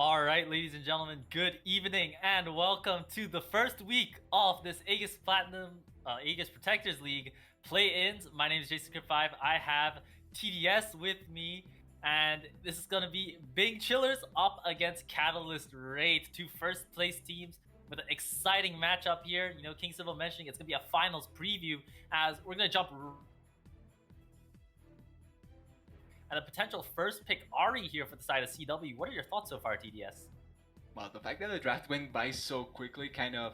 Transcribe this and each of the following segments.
Alright, ladies and gentlemen, good evening and welcome to the first week of this Aegis Platinum Aegis Protectors League play-ins. My name is Jason5. I have TDS with me, and this is going to be Big Chillers up against Catalyst Wraith, two first place teams with an exciting matchup here. You know, King Civil mentioning it's going to be a finals preview, as we're going to jump and a potential first pick Ahri here for the side of CW. What are your thoughts so far, TDS? Well, the fact that the draft went by so quickly kind of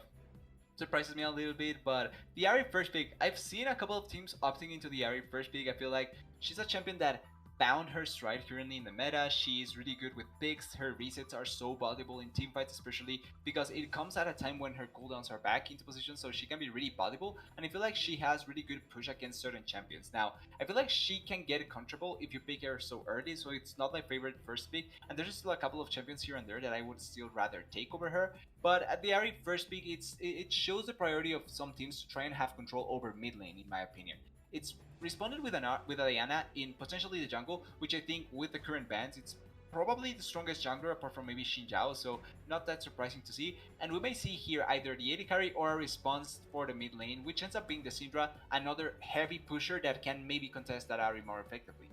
surprises me a little bit, but the Ahri first pick, I've seen a couple of teams opting into the Ahri first pick. I feel like she's a champion that found her stride currently in the meta. She's really good with picks. Her resets are so valuable in teamfights, especially because it comes at a time when her cooldowns are back into position, so she can be really valuable. And I feel like she has really good push against certain champions. Now, I feel like she can get comfortable if you pick her so early, so it's not my favorite first pick. And there's still a couple of champions here and there that I would still rather take over her. But at the Ahri first pick, it shows the priority of some teams to try and have control over mid lane, in my opinion. It's responded with a Diana in potentially the jungle, which I think with the current bans, it's probably the strongest jungler apart from maybe Xin Zhao, so not that surprising to see. And we may see here either the AD carry or a response for the mid lane, which ends up being the Syndra, another heavy pusher that can maybe contest that Ahri more effectively.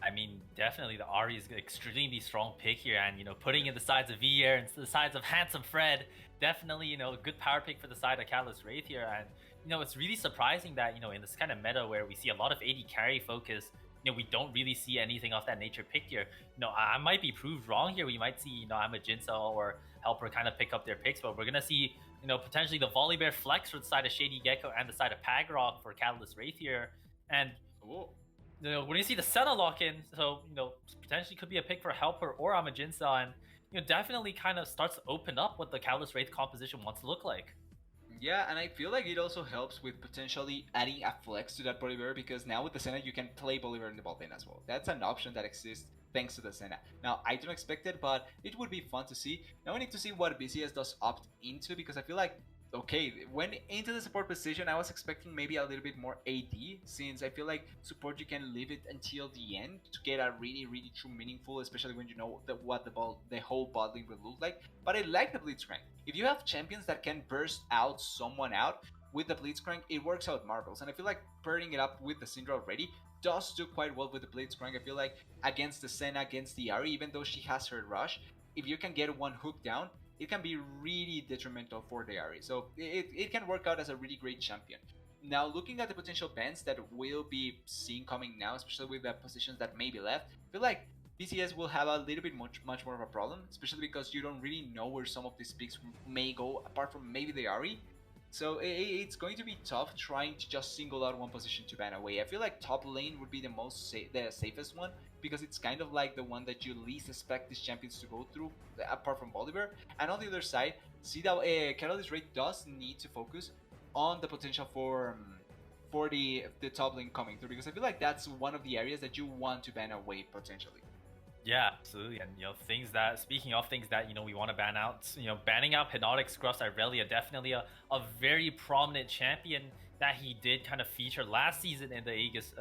I mean, definitely the Ahri is an extremely strong pick here, and, you know, putting in the sides of Vier and the sides of Handsome Fred, definitely, you know, a good power pick for the side of Catalyst Wraith here. And, you know, it's really surprising that, you know, in this kind of meta where we see a lot of AD carry focus, you know, we don't really see anything of that nature picked here. You know, I might be proved wrong here. We might see, you know, I'm a Jinsa or Helper kind of pick up their picks, but we're going to see, you know, potentially the Volibear flex for the side of Shady Gecko and the side of Pagrock for Catalyst Wraith here. And, Ooh. you know, when you see the Senna lock in, so, you know, potentially could be a pick for Helper or Amajinsa, and, you know, definitely kind of starts to open up what the Catalyst Wraith composition wants to look like. Yeah, and I feel like it also helps with potentially adding a flex to that Bolivar, because now with the Senna you can play Bolivar in the bot lane as well. That's an option that exists thanks to the Senna. Now, I don't expect it, but it would be fun to see. Now we need to see what BCS does opt into, because I feel like, okay, when into the support position, I was expecting maybe a little bit more AD, since I feel like support you can leave it until the end to get a really true meaningful, especially when you know what the whole bot lane will look like. But I like the Blitzcrank. If you have champions that can burst out someone out with the Blitzcrank, it works out marvels. And I feel like pairing it up with the Syndra already does do quite well with the Blitzcrank. I feel like against the Senna, against the Ahri, even though she has her rush, if you can get one hook down, it can be really detrimental for the Ahri. So it can work out as a really great champion. Now, looking at the potential bans that we'll be seeing coming now, especially with the positions that may be left, I feel like BCS will have a little bit much more of a problem, especially because you don't really know where some of these picks may go, apart from maybe the Ahri. So it's going to be tough trying to just single out one position to ban away. I feel like top lane would be the safest one, because it's kind of like the one that you least expect these champions to go through, apart from Bolivar. And on the other side, see that Catalyst Wraith does need to focus on the potential for the top lane coming through, because I feel like that's one of the areas that you want to ban away potentially. Yeah, absolutely. And, you know, speaking of things that, you know, we want to ban out, you know, banning out Hypnotic Scruffs Irelia, definitely a very prominent champion that he did kind of feature last season in the Aegis,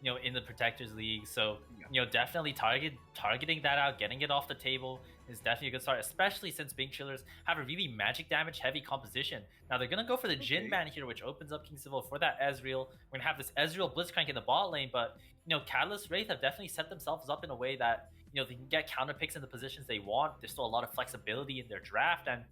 you know, in the Protectors League. So, you know, definitely targeting that out, getting it off the table is definitely a good start, especially since Big Chillers have a really magic damage heavy composition. Now they're going to go for the Jhin ban here, which opens up King Civil for that Ezreal. We're going to have this Ezreal Blitzcrank in the bot lane, but, you know, Catalyst Wraith have definitely set themselves up in a way that, you know, they can get counter picks in the positions they want. There's still a lot of flexibility in their draft, and,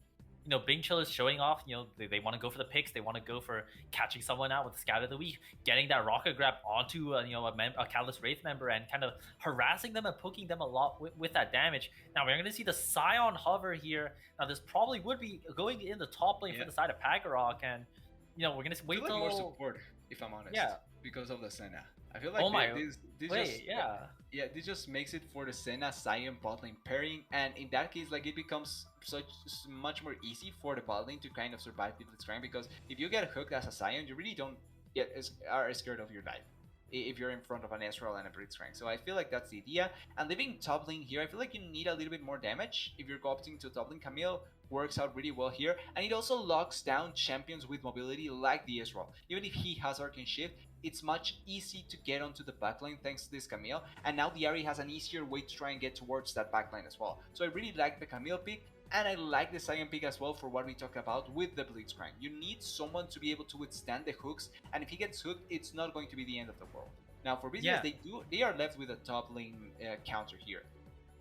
you know, Big Chill is showing off, you know, they want to go for the picks. They want to go for catching someone out with the Scout of the Week, getting that rocket grab onto, you know, a Catalyst Wraith member and kind of harassing them and poking them a lot with that damage. Now, we're going to see the Scion hover here. Now, this probably would be going in the top lane for the side of Pagrock, and, you know, we're going to wait till... more support, if I'm honest. Yeah. Because of the Senna. I feel like this just makes it for the Senna Scion bot lane pairing, and in that case, like, it becomes much more easy for the bot lane to kind of survive the Blitzcrank, because if you get hooked as a Scion, you really don't are scared of your life if you're in front of an Ezreal and a Blitzcrank. So I feel like that's the idea. And leaving top lane here, I feel like you need a little bit more damage if you're opting to top lane Camille. works out really well here, and it also locks down champions with mobility like the Ezreal. Even if he has Arcane Shift, it's much easy to get onto the backline thanks to this Camille, and now the Ahri has an easier way to try and get towards that backline as well. So I really like the Camille pick, and I like the Sion pick as well for what we talked about with the Blitzcrank. You need someone to be able to withstand the hooks, and if he gets hooked, it's not going to be the end of the world. Now for BCS, they are left with a top lane counter here.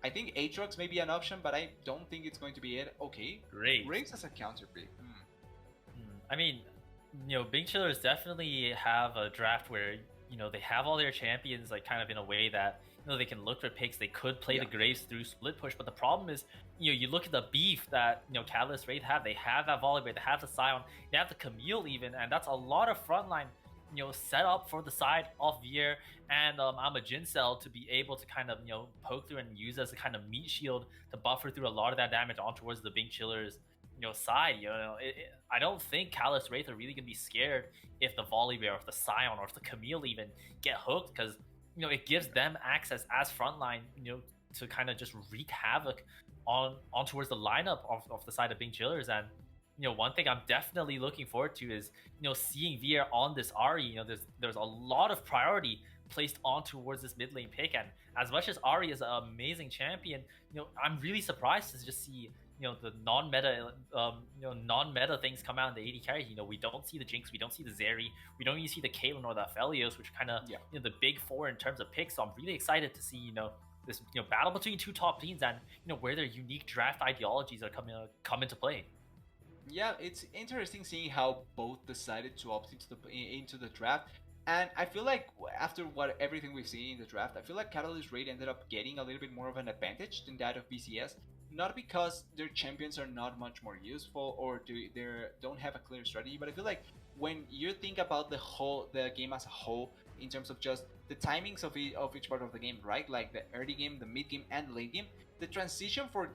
I think Aatrox may be an option, but I don't think it's going to be it. Okay, Wraith as a counter pick. I mean, Big Chillers definitely have a draft where they have all their champions like kind of in a way that they can look for picks. They could play the Graves through split push, but the problem is you look at the beef that Catalyst Wraith have. They have that Volibear, they have the Scion, they have the Camille even, and that's a lot of frontline set up for the side of Vier and I'm a Jincell to be able to kind of poke through and use as a kind of meat shield to buffer through a lot of that damage on towards the Big Chillers side. I don't think Catalyst Wraith are really gonna be scared if the Volibear or if the Scion or if the Camille even get hooked, because it gives them access as frontline to kind of just wreak havoc on towards the lineup of the side of Big Chillers. And one thing I'm definitely looking forward to is seeing Vier on this Ahri. There's a lot of priority placed on towards this mid lane pick, and as much as Ahri is an amazing champion, I'm really surprised to just see the non-meta non-meta things come out in the AD carries. We don't see the Jinx, we don't see the Zeri, we don't even see the Caitlyn or the Aphelios, which are kind of the big four in terms of picks. So I'm really excited to see this battle between two top teams and where their unique draft ideologies are come into play. Yeah, it's interesting seeing how both decided to opt into the draft. And I feel like after everything we've seen in the draft, I feel like Catalyst Wraith ended up getting a little bit more of an advantage than that of BCS. Not because their champions are not much more useful or they don't have a clear strategy, but I feel like when you think about the game as a whole, in terms of just the timings of each part of the game, right? Like the early game, the mid game, and the late game, the transition for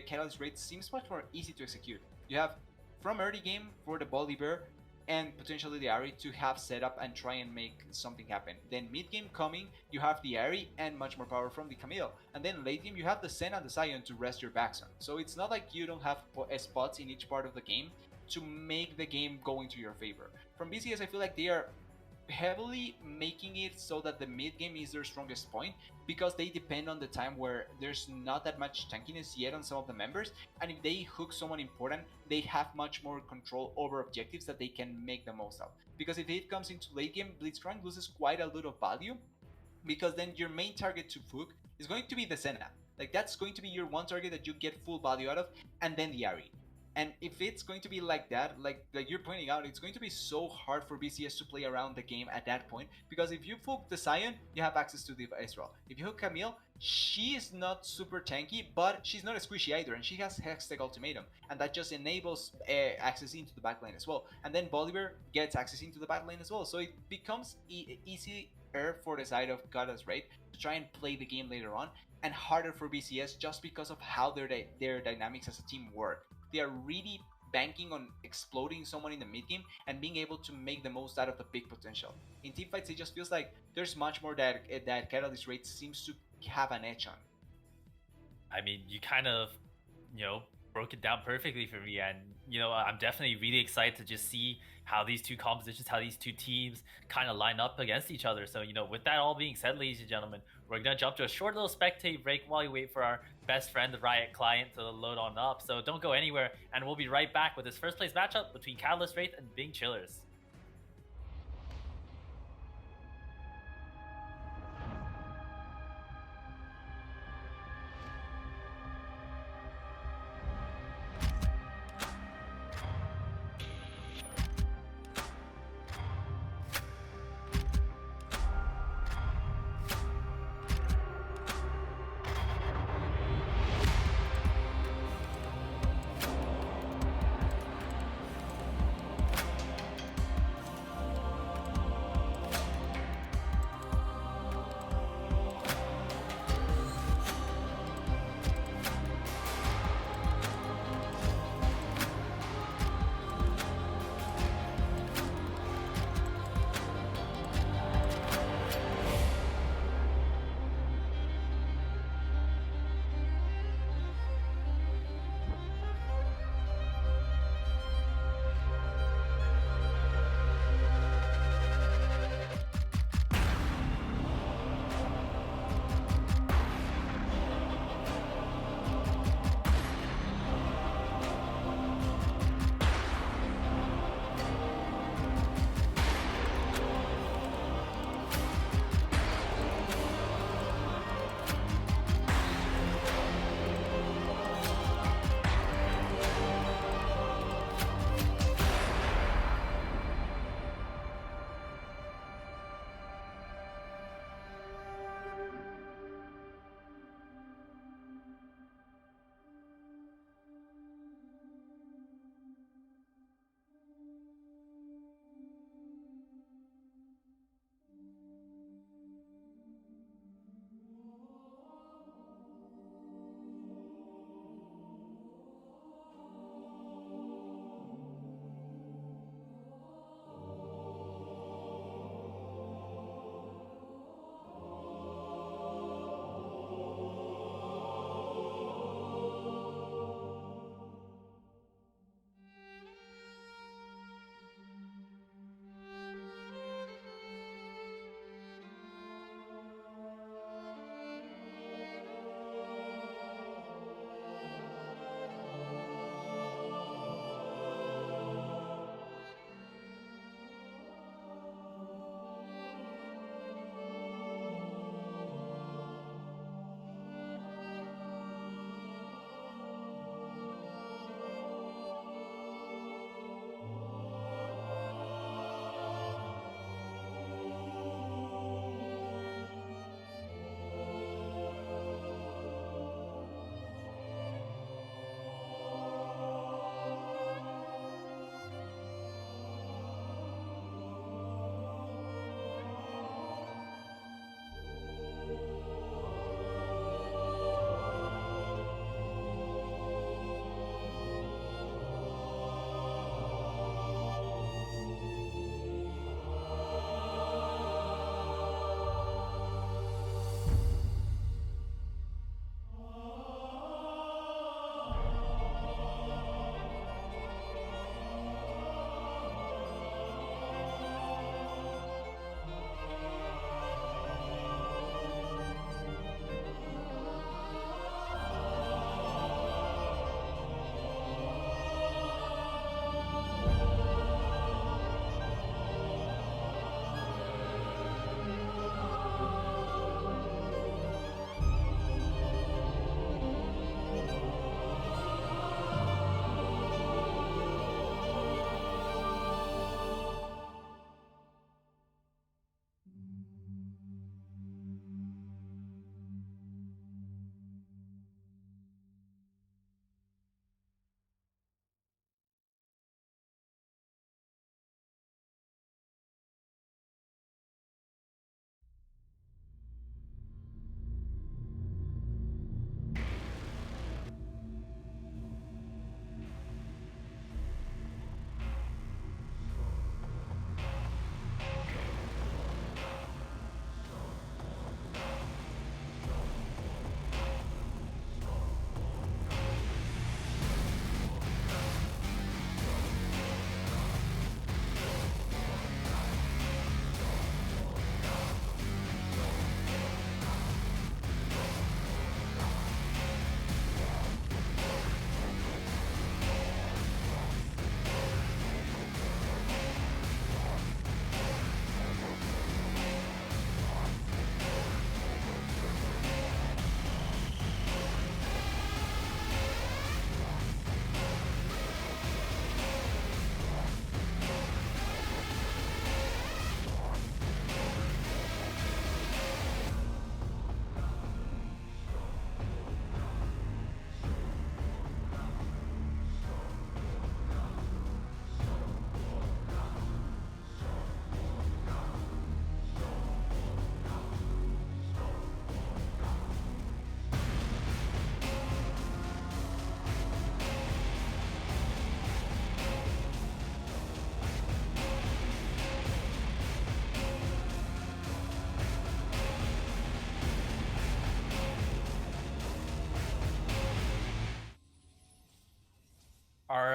Catalyst Wraith seems much more easy to execute. You have from early game for the Volibear and potentially the Ahri to have set up and try and make something happen. Then mid game coming, you have the Ahri and much more power from the Camille. And then late game, you have the Senna and the Sion to rest your backs on. So it's not like you don't have spots in each part of the game to make the game go into your favor. From BCS, I feel like they are heavily making it so that the mid game is their strongest point, because they depend on the time where there's not that much tankiness yet on some of the members, and if they hook someone important, they have much more control over objectives that they can make the most of. Because if it comes into late game, Blitzcrank loses quite a lot of value, because then your main target to hook is going to be the Senna. Like that's going to be your one target that you get full value out of, and then the Ahri. And if it's going to be like that, like you're pointing out, it's going to be so hard for BCS to play around the game at that point, because if you hook the Sion, you have access to the Ezreal. If you hook Camille, she is not super tanky, but she's not a squishy either, and she has Hextech Ultimatum, and that just enables access into the backline as well. And then Volibear gets access into the backline as well, so it becomes easier for the side of Goddess Wraith to try and play the game later on, and harder for BCS just because of how their dynamics as a team work. They are really banking on exploding someone in the mid game and being able to make the most out of the big potential. In teamfights, it just feels like there's much more that Catalyst Wraith seems to have an edge on. I mean, you kind of, broke it down perfectly for me, and I'm definitely really excited to just see how these two compositions, how these two teams kind of line up against each other. So with that all being said, ladies and gentlemen, we're gonna jump to a short little spectate break while you wait for our best friend, the Riot client, to load on up. So don't go anywhere, and we'll be right back with this first place matchup between Catalyst Wraith and Big Chillers.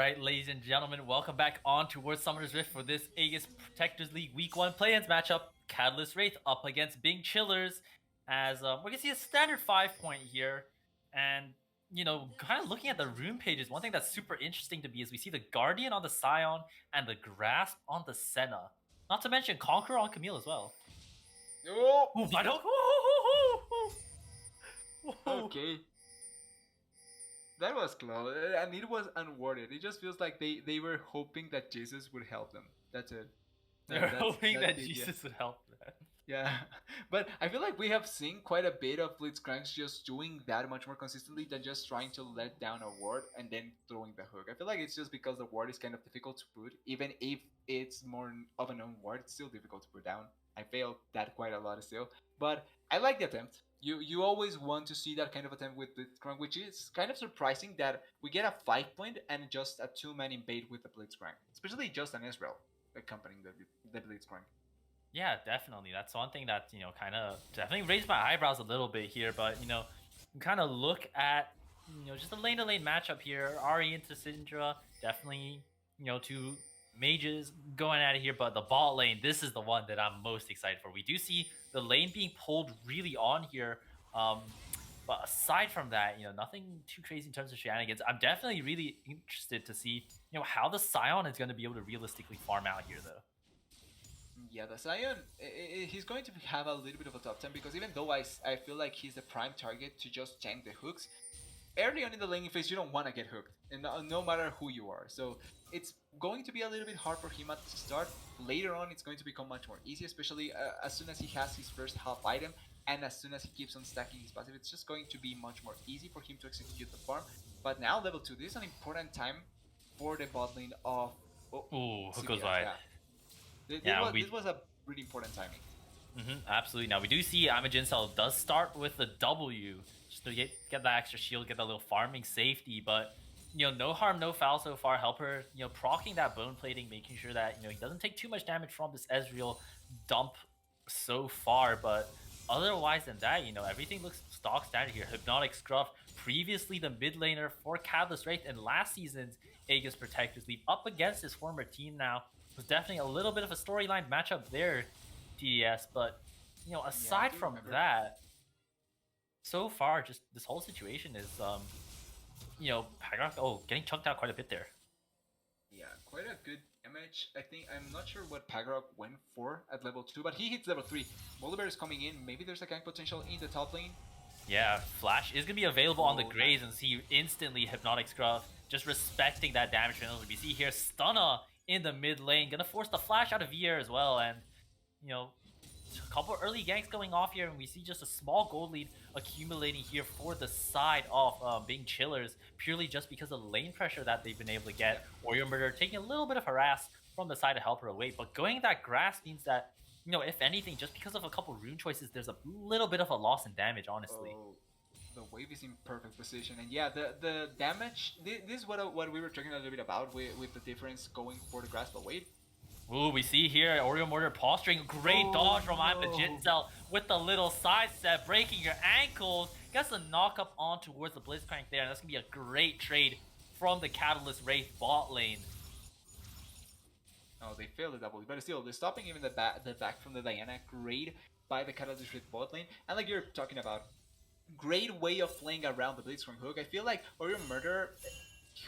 Alright, ladies and gentlemen, welcome back on towards Summoner's Rift for this Aegis Protectors League Week 1 play-ins matchup. Catalyst Wraith up against Bing Chillers, as we're going to see a standard 5-point here. And, you know, kind of looking at the rune pages, one thing that's super interesting to me is we see the Guardian on the Scion and the Grasp on the Senna. Not to mention Conqueror on Camille as well. Oh! Ooh, Vital! Okay. That was close, and it was unworded. It just feels like they were hoping that Jesus would help them. That's it. They're hoping that Jesus would help them. Yeah, but I feel like we have seen quite a bit of Blitzcranks just doing that much more consistently than just trying to let down a ward and then throwing the hook. I feel like it's just because the ward is kind of difficult to put. Even if it's more of a known ward, it's still difficult to put down. I failed that quite a lot still, but I like the attempt. You always want to see that kind of attempt with Blitzcrank, which is kind of surprising that we get a 5-point and just a 2-man invade with the Blitzcrank, especially just an Ezreal accompanying the Blitzcrank. Yeah, definitely. That's one thing that, you know, kind of definitely raised my eyebrows a little bit here. But, you know, kind of look at, you know, just a lane-to-lane matchup here. Ari into Syndra, definitely, you know, two mages going at it here. But the bot lane, this is the one that I'm most excited for. We do see the lane being pulled really on here. But aside from that, you know, nothing too crazy in terms of shenanigans. I'm definitely really interested to see, you know, how the Scion is going to be able to realistically farm out here, though. Yeah, the Scion, he's going to have a little bit of a tough time because even though I feel like he's the prime target to just tank the hooks, early on in the laning phase you don't want to get hooked, and no matter who you are. So it's going to be a little bit hard for him at the start. Later on it's going to become much more easy, especially as soon as he has his first half item and as soon as he keeps on stacking his passive. It's just going to be much more easy for him to execute the farm. But now level 2, this is an important time for the bot lane of Ooh, hook goes wide. This was a really important timing. Absolutely. Now we do see Amajin does start with the W just to get that extra shield, get that little farming safety, but you know, no harm, no foul so far. Help her, you know, proccing that bone plating, making sure that, you know, he doesn't take too much damage from this Ezreal dump so far. But otherwise than that, you know, everything looks stock standard here. Hypnotic Scruff, previously the mid laner for Catalyst Wraith in last season's Aegis Protectors League, up against his former team now. Was definitely a little bit of a storyline matchup there, TDS, but, you know, aside from that, so far, just this whole situation is, you know, Pagrok, getting chunked out quite a bit there. Yeah, quite a good damage. I'm not sure what Pagrok went for at level 2, but he hits level 3. Volibear is coming in. Maybe there's a gank potential in the top lane. Yeah, Flash is going to be available on the Graves, and see instantly Hypnotic Scruff, just respecting that damage penalty. We see here Stunna in the mid lane, gonna force the flash out of VR as well, and you know, a couple early ganks going off here, and we see just a small gold lead accumulating here for the side of Bing Chillers, purely just because of the lane pressure that they've been able to get. Warrior Murder taking a little bit of harass from the side to help her away, but going that grass means that, you know, if anything, just because of a couple rune choices, there's a little bit of a loss in damage, honestly. The wave is in perfect position, and yeah, the damage, this is what we were talking a little bit about with the difference going for the grasp away. Ooh, we see here Oreo Mortar posturing, great dodge from Amajin with the little side step, breaking your ankles, gets a knock up on towards the Blitzcrank there, and that's gonna be a great trade from the Catalyst Wraith bot lane. Oh, they failed the double, but still, they're stopping even the back from the Diana. Great by the Catalyst Wraith bot lane, and like you're talking about, great way of playing around the Blitzcrank hook. I feel like Warrior Murder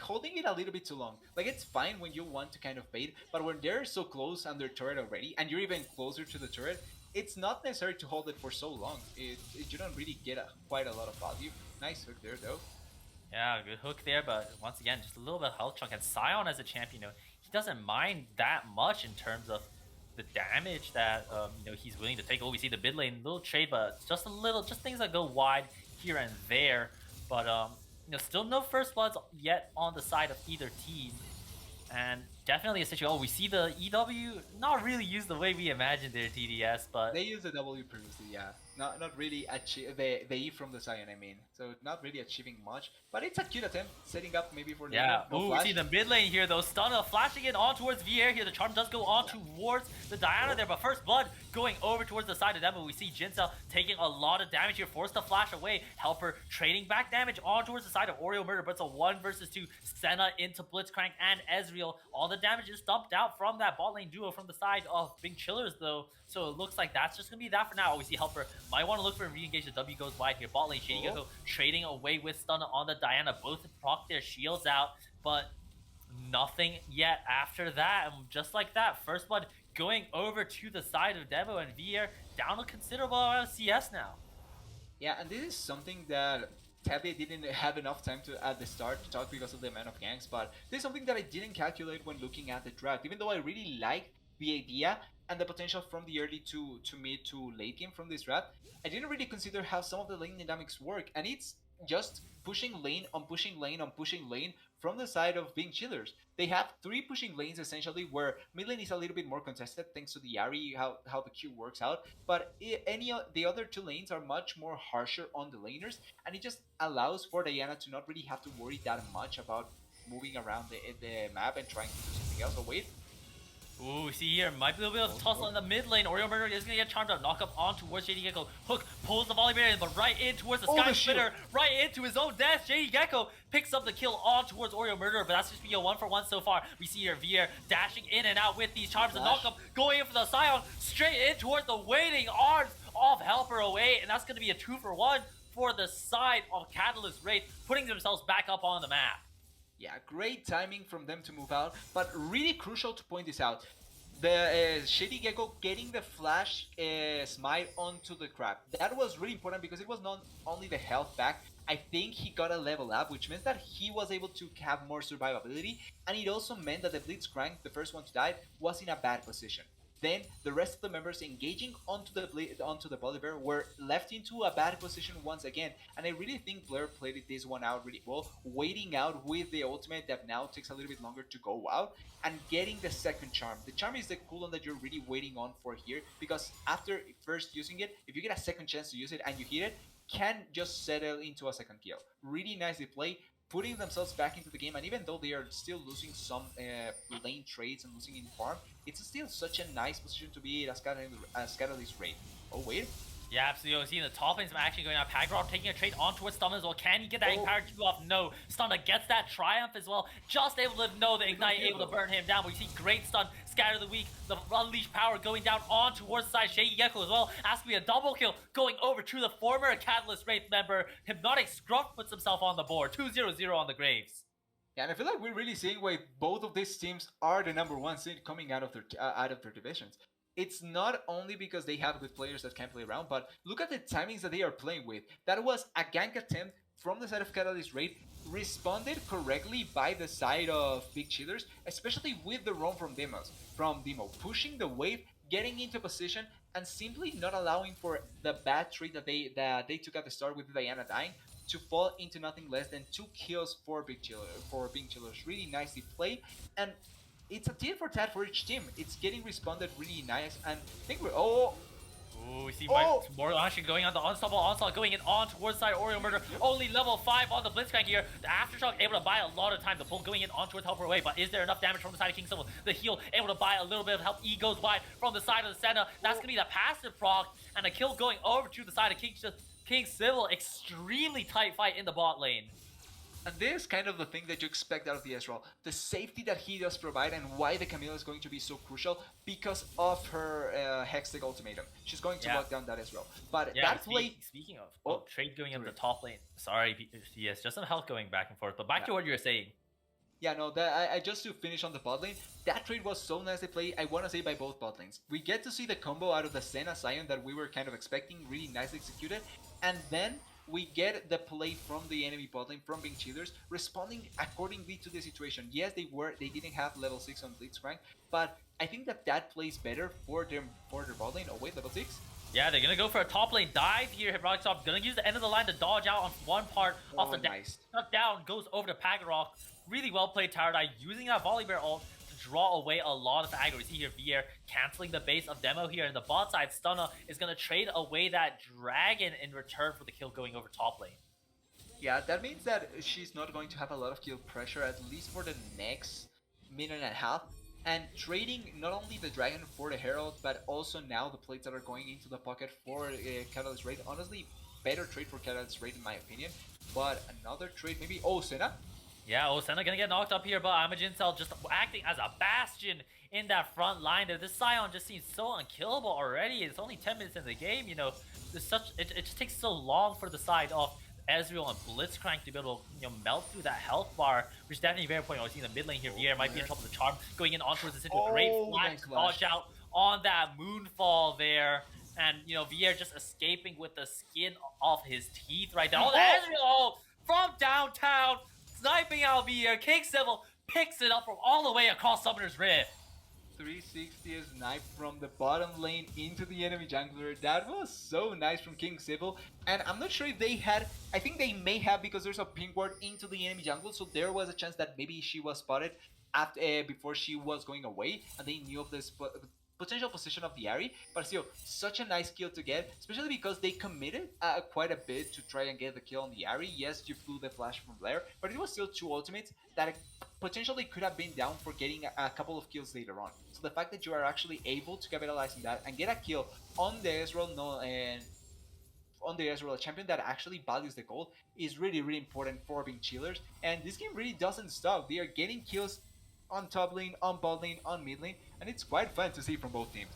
holding it a little bit too long. Like, it's fine when you want to kind of bait, but when they're so close on their turret already, and you're even closer to the turret, it's not necessary to hold it for so long. You don't really get quite a lot of value. Nice hook there, though. Yeah, good hook there, but once again, just a little bit of health chunk. And Scion as a champion, you know, he doesn't mind that much in terms of the damage that you know, he's willing to take. Oh, we see the mid lane, little trade, but just things that go wide here and there. But you know, still no first bloods yet on the side of either team, and definitely a situation. Oh, we see the EW not really used the way we imagined their TDS, but They used the W previously, yeah. Not really achieve the E from the Zion, I mean. So not really achieving much, but it's a cute attempt, setting up maybe for later. yeah. No Ooh, we flash. see the mid lane here though. Stunna flashing in on towards VR here. The charm does go on towards the Diana there, but first blood going over towards the side of them. But we see Jinsel taking a lot of damage here, forced to flash away. Helper trading back damage on towards the side of Oreo Murder, but it's a 1 versus 2. Senna into Blitzcrank and Ezreal. All the damage is dumped out from that bot lane duo from the side of Big Chillers though. So it looks like that's just gonna be that for now. We see Helper might want to look for a re-engage. The W goes wide here. Bot lane Shady Gecko trading away with Stunna on the Diana. Both proc their shields out, but nothing yet after that. And just like that, first blood going over to the side of Devo, and VR down a considerable amount of CS now. Yeah, and this is something that Tabby didn't have enough time to at the start to talk because of the amount of ganks, but this is something that I didn't calculate when looking at the draft. Even though I really like the idea and the potential from the early to mid to late game from this draft, I didn't really consider how some of the lane dynamics work, and it's just pushing lane on pushing lane on pushing lane from the side of being chillers. They have 3 pushing lanes essentially, where mid lane is a little bit more contested thanks to the Ari, how the Q works out, but the other 2 lanes are much more harsher on the laners, and it just allows for Diana to not really have to worry that much about moving around the map and trying to do something else. Oh wait, Ooh, we see here, might be a little bit of tussle in the mid lane. Oreo Murder is going to get charmed up. Knock up on towards Shady Gecko. Hook pulls the volley barrier, but right in towards the Sky Splitter. Right into his own death. Shady Gecko picks up the kill on towards Oreo Murder, but that's just be a 1-for-1 so far. We see here VR dashing in and out with these charms. The knock up going in for the Scion. Straight in towards the waiting arms of Helper away, and that's going to be a 2-for-1 for the side of Catalyst Wraith, putting themselves back up on the map. Yeah, great timing from them to move out, but really crucial to point this out. The Shady Gecko getting the flash smite onto the crab. That was really important because it was not only the health back, I think he got a level up, which meant that he was able to have more survivability, and it also meant that the Blitzcrank, the first one to die, was in a bad position. Then the rest of the members engaging onto the Bolivar were left into a bad position once again, and I really think Blair played this one out really well, waiting out with the ultimate that now takes a little bit longer to go out, and getting the second charm. The charm is the cooldown that you're really waiting on for here, because after first using it, if you get a second chance to use it and you hit it, can just settle into a second kill. Really nicely played, putting themselves back into the game, and even though they are still losing some lane trades and losing in farm, it's still such a nice position to be as Catalyst Wraith. Oh wait. Yeah, absolutely. Seeing the top lane's actually going out. Pagrod taking a trade on towards Stunna as well. Can he get that Ignite 2 off? No. Stunna gets that Triumph as well. Just able to know the Ignite, able to burn him down. But we see great stun, Scatter the Weak, the Unleashed Power going down on towards the side. Shady Gecko as well. Has to be a double kill going over to the former Catalyst Wraith member. Hypnotic Scruff puts himself on the board. 2-0-0 on the Graves. Yeah, and I feel like we're really seeing why both of these teams are the #1 seed coming out of their divisions. It's not only because they have good players that can play around, but look at the timings that they are playing with. That was a gank attempt from the side of Catalyst Wraith, responded correctly by the side of Big Chillers, especially with the roam from Demo, pushing the wave, getting into position, and simply not allowing for the bad trade that they took at the start with Diana dying to fall into nothing less than 2 kills for Big Chillers. Really nicely played, and it's a tier for tat for each team. It's getting responded really nice, and I think we're Ooh, we see more action going on. The Unstoppable Onslaught going in on towards side Oreo Murder. Only level 5 on the Blitzcrank here. The Aftershock able to buy a lot of time. The pull going in on towards Helper away, but is there enough damage from the side of King Civil? The heal able to buy a little bit of help. E goes wide from the side of the Senna. That's going to be the passive proc, and a kill going over to the side of King Civil. Extremely tight fight in the bot lane. And this is kind of the thing that you expect out of the Ezreal. The safety that he does provide, and why the Camilla is going to be so crucial because of her Hextech ultimatum. She's going to lock down that Ezreal. But that play... Speaking of, trade going up the top lane. Sorry, yes, just some health going back and forth. But back to what you were saying. Yeah, no, I just to finish on the bot lane, that trade was so nicely played, I want to say by both bot lanes. We get to see the combo out of the Senna Sion that we were kind of expecting, really nicely executed, and then we get the play from the enemy bot lane, from Big Chillers, responding accordingly to the situation. Yes, they didn't have level 6 on Blitzcrank, but I think that plays better for their bot lane. Oh wait, level 6? Yeah, they're gonna go for a top lane dive here. Hypnotic Stop gonna use the end of the line to dodge out on one part off the deck. Stuck down, goes over to Pagarok. Really well played Tardai, using that volley bear ult to draw away a lot of aggro. We see here Vier canceling the base of Demo here, and the bot side Stunner is going to trade away that Dragon in return for the kill going over top lane. Yeah, that means that she's not going to have a lot of kill pressure, at least for the next minute and a half. And trading not only the Dragon for the Herald, but also now the plates that are going into the pocket for Catalyst Wraith. Honestly, better trade for Catalyst Wraith in my opinion. But another trade, maybe. Oh, Senna? Yeah, Senna gonna get knocked up here, but Amajin just acting as a bastion in that front line there. This Scion just seems so unkillable already. It's only 10 minutes in the game, you know. It just takes so long for the side of Ezreal and Blitzcrank to be able to melt through that health bar, which is definitely very important. We see the mid lane here. Vier might be in trouble with the charm going in on towards the center. Great flash dodge out on that moonfall there. And Vier just escaping with the skin off his teeth right now. Ezreal from downtown, sniping out Vier. King Civil picks it up from all the way across Summoner's Rift. 360 snipe from the bottom lane into the enemy jungler. That was so nice from King Civil. And I'm not sure if they had, I think they may have, because there's a ping ward into the enemy jungle, so there was a chance that maybe she was spotted after before she was going away, and they knew of this potential position of the Ahri, but still, such a nice kill to get, especially because they committed quite a bit to try and get the kill on the Ahri. Yes, you flew the flash from Blair, but it was still 2 ultimates that potentially could have been down for getting a couple of kills later on. So the fact that you are actually able to capitalize on that and get a kill on the Ezreal, a champion that actually values the gold, is really, really important for being chillers. And this game really doesn't stop. They are getting kills on top lane, on bot lane, on mid lane, and it's quite fun to see from both teams.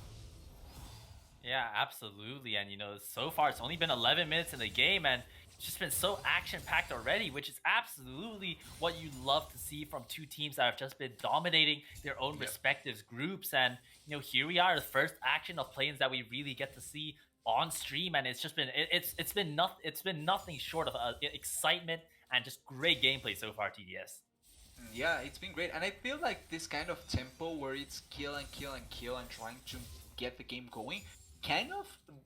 Yeah, absolutely. And so far it's only been 11 minutes in the game, and it's just been so action-packed already, which is absolutely what you love to see from two teams that have just been dominating their own respective groups. And here we are, the first action of play-ins that we really get to see on stream, and it's just been it's been nothing short of excitement and just great gameplay so far, TDS. Yeah, it's been great, and I feel like this kind of tempo where it's kill and kill and kill and trying to get the game going kind of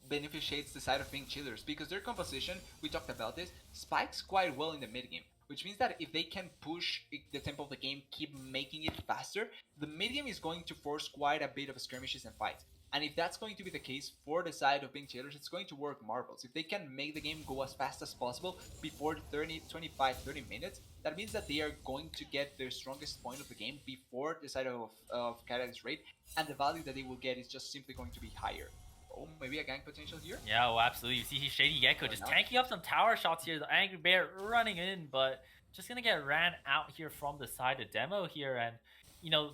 beneficiates the side of being chillers, because their composition, we talked about this, spikes quite well in the mid game, which means that if they can push the tempo of the game, keep making it faster, the mid game is going to force quite a bit of skirmishes and fights. And if that's going to be the case for the side of being chillers, it's going to work marvels. If they can make the game go as fast as possible before 25, 30 minutes, that means that they are going to get their strongest point of the game before the side of Catalyst Wraith, and the value that they will get is just simply going to be higher. Oh, maybe a gank potential here? Yeah, well, absolutely. You see Shady Gecko just tanking up some tower shots here. The Angry Bear running in, but just going to get ran out here from the side of Demo here. And,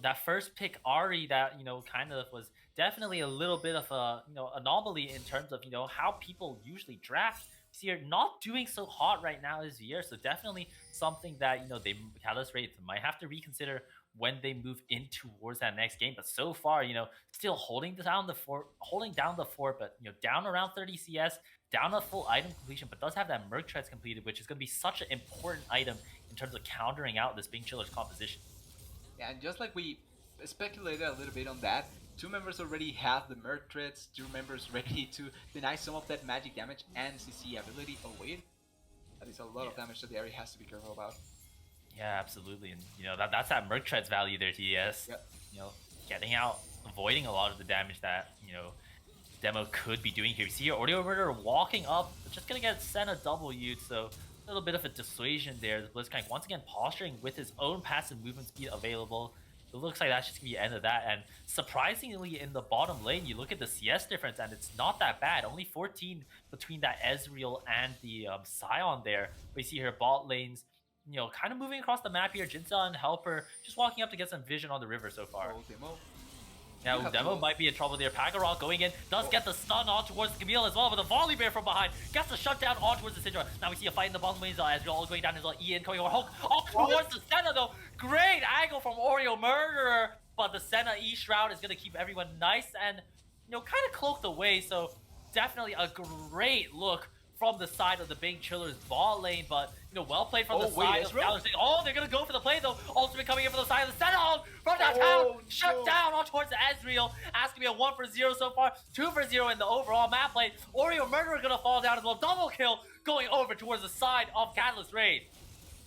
that first pick, Ahri, that, kind of was definitely a little bit of a, anomaly in terms of, how people usually draft. See, you're not doing so hot right now this year, so definitely something that, Catalyst Wraith might have to reconsider when they move in towards that next game. But so far, still holding down the fort, but down around 30 CS, down a full item completion, but does have that Merc Treads completed, which is going to be such an important item in terms of countering out this Bing Chiller's composition. Yeah, and just like we speculated a little bit on that, 2 members already have the Merc Treads, 2 members ready to deny some of that magic damage and CC ability. Oh wait, that is a lot of damage that the Ahri has to be careful about. Yeah, absolutely, and that's that Merc Treads value there, TDS. Yep. Getting out, avoiding a lot of the damage that Demo could be doing here. You see your Audio Murder walking up, just gonna get Senna W'd, so a little bit of a dissuasion there. The Blitzcrank once again posturing with his own passive movement speed available. It looks like that's just gonna be the end of that. And surprisingly, in the bottom lane, you look at the CS difference, and it's not that bad. Only 14 between that Ezreal and the Scion there. We see here bot lanes, kind of moving across the map here. Jinza and Helper just walking up to get some vision on the river so far. Oh, Demo. Yeah, Demo might be in trouble there. Pagarok going in, does get the stun on towards Camille as well, but the volley bear from behind gets the shutdown on towards the Syndra. Now we see a fight in the bottom lane as all going down as well. Ian coming over, Hulk up towards the Senna though. Great angle from Oreo Murderer, but the Senna E Shroud is going to keep everyone nice and, kind of cloaked away. So definitely a great look from the side of the Bing Chiller's bot lane, but well played from the side of Dallas. Oh, they're gonna go for the play though. Ultimate coming in from the side of the Senna from downtown, shut down on towards the Ezreal. Has to be a 1 for 0 so far, 2 for 0 in the overall map play. Oreo Murderer gonna fall down as well. Double kill going over towards the side of Catalyst Wraith.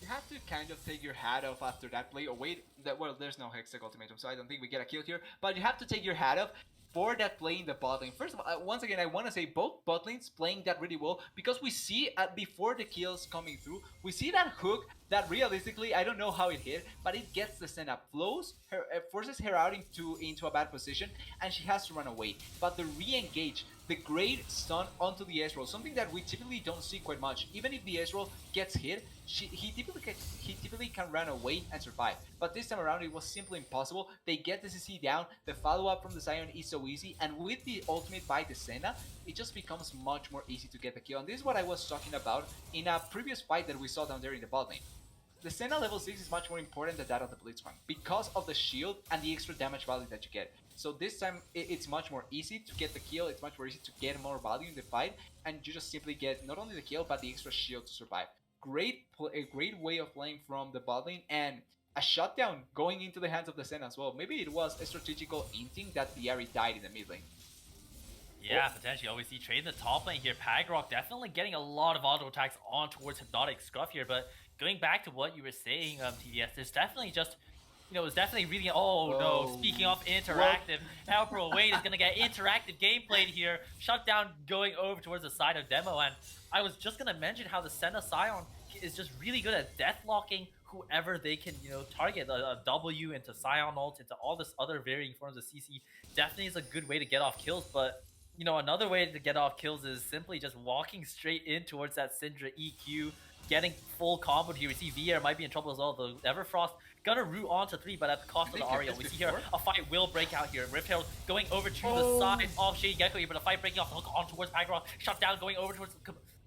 You have to kind of take your hat off after that play. Oh wait, well, there's no Hextech Ultimatum, so I don't think we get a kill here. But you have to take your hat off for that play in the bot lane. First of all, once again, I want to say both bot lanes playing that really well because we see before the kills coming through, we see that hook that realistically, I don't know how it hit, but it gets the Senna, flows her, forces her out into a bad position, and she has to run away. But the re-engage, the great stun onto the Ezreal, something that we typically don't see quite much. Even if the Ezreal gets hit, he typically can run away and survive. But this time around, it was simply impossible. They get the CC down, the follow-up from the Sion is so easy, and with the ultimate by the Senna, it just becomes much more easy to get the kill. And this is what I was talking about in a previous fight that we saw down there in the bot lane. The Senna level 6 is much more important than that of the Blitzcrank because of the shield and the extra damage value that you get. So this time it's much more easy to get the kill, it's much more easy to get more value in the fight, and you just simply get not only the kill but the extra shield to survive. A great way of playing from the bot lane, and a shutdown going into the hands of the Senna as well. Maybe it was a strategical inting that the Ahri died in the mid lane. Yeah, potentially. Always see trade in the top lane here. Pagrock definitely getting a lot of auto attacks on towards Hypnotic Scruff here, but going back to what you were saying, TDS, there's definitely just, it's definitely really, no, speaking of interactive, Helper Wade is going to get interactive gameplay here, shutdown going over towards the side of Demo, and I was just going to mention how the Senna Scion is just really good at deathlocking whoever they can, target, a W into Scion ult, into all this other varying forms of CC, definitely is a good way to get off kills, but another way to get off kills is simply just walking straight in towards that Syndra EQ, getting full combo here. We see VR might be in trouble as well. The Everfrost gonna root onto 3, but at the cost of the Ariel. We see here a fight will break out here. Rift Herald going over to the side of Shady Gecko here, but a fight breaking off. Hook on towards Pagrock. Shut down going over towards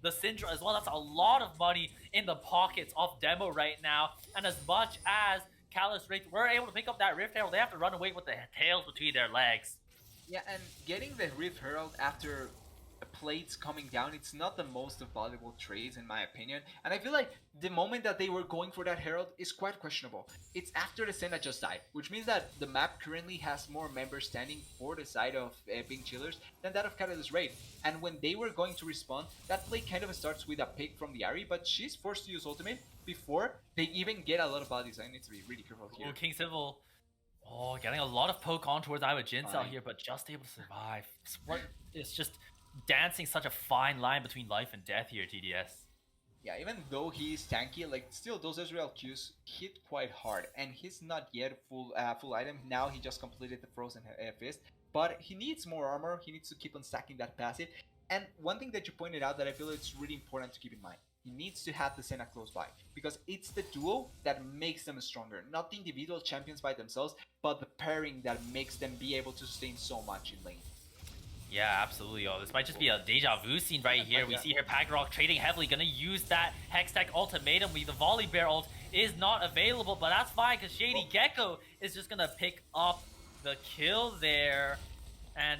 the Syndra as well. That's a lot of money in the pockets of Demo right now. And as much as Callous Wraith were able to pick up that Rift Herald, they have to run away with the tails between their legs. Yeah, and getting the Rift Herald after plates coming down, it's not the most valuable trades in my opinion, and I feel like the moment that they were going for that Herald is quite questionable. It's after the Senna just died, which means that the map currently has more members standing for the side of being chillers than that of Catalyst Raid, and when they were going to respawn, that play kind of starts with a pick from the Ahri, but she's forced to use ultimate before they even get a lot of value, so I need to be really careful here. Oh, King Civil. Oh, getting a lot of poke on towards Iwa Jinsel here, but just able to survive. It's just dancing such a fine line between life and death here, TDS. Yeah, even though he's tanky, like still those Ezreal Qs hit quite hard, and he's not yet full item. Now he just completed the Frozen Fist, but he needs more armor. He needs to keep on stacking that passive. And one thing that you pointed out that I feel it's really important to keep in mind. He needs to have the Senna close by, because it's the duo that makes them stronger, not the individual champions by themselves, but the pairing that makes them be able to sustain so much in lane. Yeah, absolutely. Oh, this might just be a deja vu scene right here. We see here Pagrock trading heavily, gonna use that Hextech ultimatum. The Volley Bear ult is not available, but that's fine because Shady Gecko is just gonna pick up the kill there. And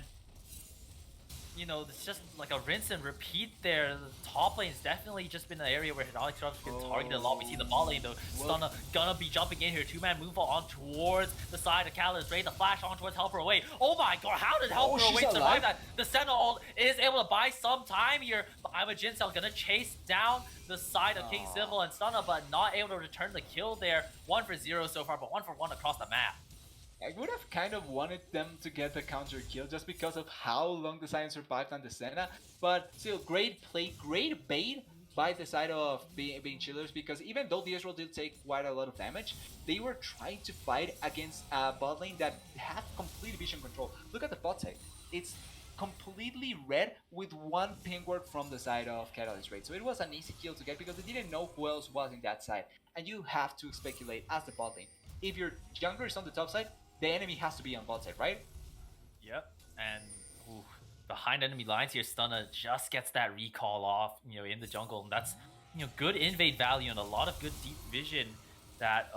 it's just like a rinse and repeat there. The top lane's definitely just been an area where Hypnotic Scruff gets targeted a lot. We see the bot lane though, Stunna gonna be jumping in here. 2-man moonfall on towards the side of Callous Wraith. The flash on towards Helper Away. Oh my god, how did Helper Away survive that? The Senna ult is able to buy some time here, but Iwa Jinsel gonna chase down the side of King Civil and Stunna, but not able to return the kill there. 1 for 0 so far, but 1 for 1 across the map. I would have kind of wanted them to get the counter kill just because of how long the Sion survived on the Senna, but still great play, great bait by the side of being chillers, because even though the Ezreal did take quite a lot of damage, they were trying to fight against a bot lane that had complete vision control. Look at the bot side. It's completely red with one ping ward from the side of Catalyst Raid. So it was an easy kill to get because they didn't know who else was in that side. And you have to speculate as the bot lane. If your jungler is on the top side, the enemy has to be on bot side, right? Yep, and behind enemy lines here, Stunna just gets that recall off, in the jungle, and that's, good invade value and a lot of good deep vision that,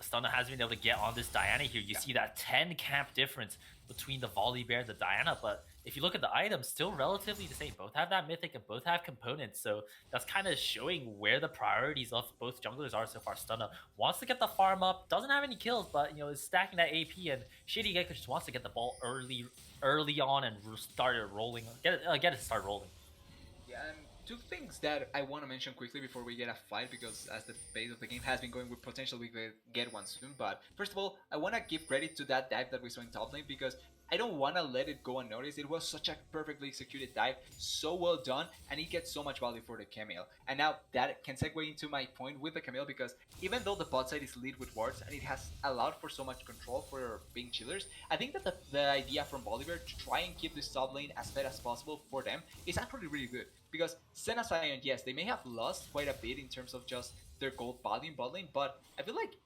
Stunna has been able to get on this Diana here. You see that 10 camp difference between the Volley Bear and the Diana, but if you look at the items, still relatively the same. Both have that mythic and both have components, so that's kind of showing where the priorities of both junglers are so far. Stunna wants to get the farm up, doesn't have any kills, but is stacking that AP, and Shady Gecko just wants to get the ball early on and start it rolling. Get it start rolling. Yeah, and two things that I want to mention quickly before we get a fight, because as the pace of the game has been going, we potentially will get one soon. But first of all, I want to give credit to that dive that we saw in top lane, because I don't want to let it go unnoticed. It was such a perfectly executed dive, so well done, and it gets so much value for the Camille. And now that can segue into my point with the Camille, because even though the bot side is lead with wards and it has allowed for so much control for being chillers, I think that the idea from Bolivar to try and keep this top lane as fed as possible for them is actually really good. Because Senna Sion, yes, they may have lost quite a bit in terms of just their gold value in bot lane, but I feel like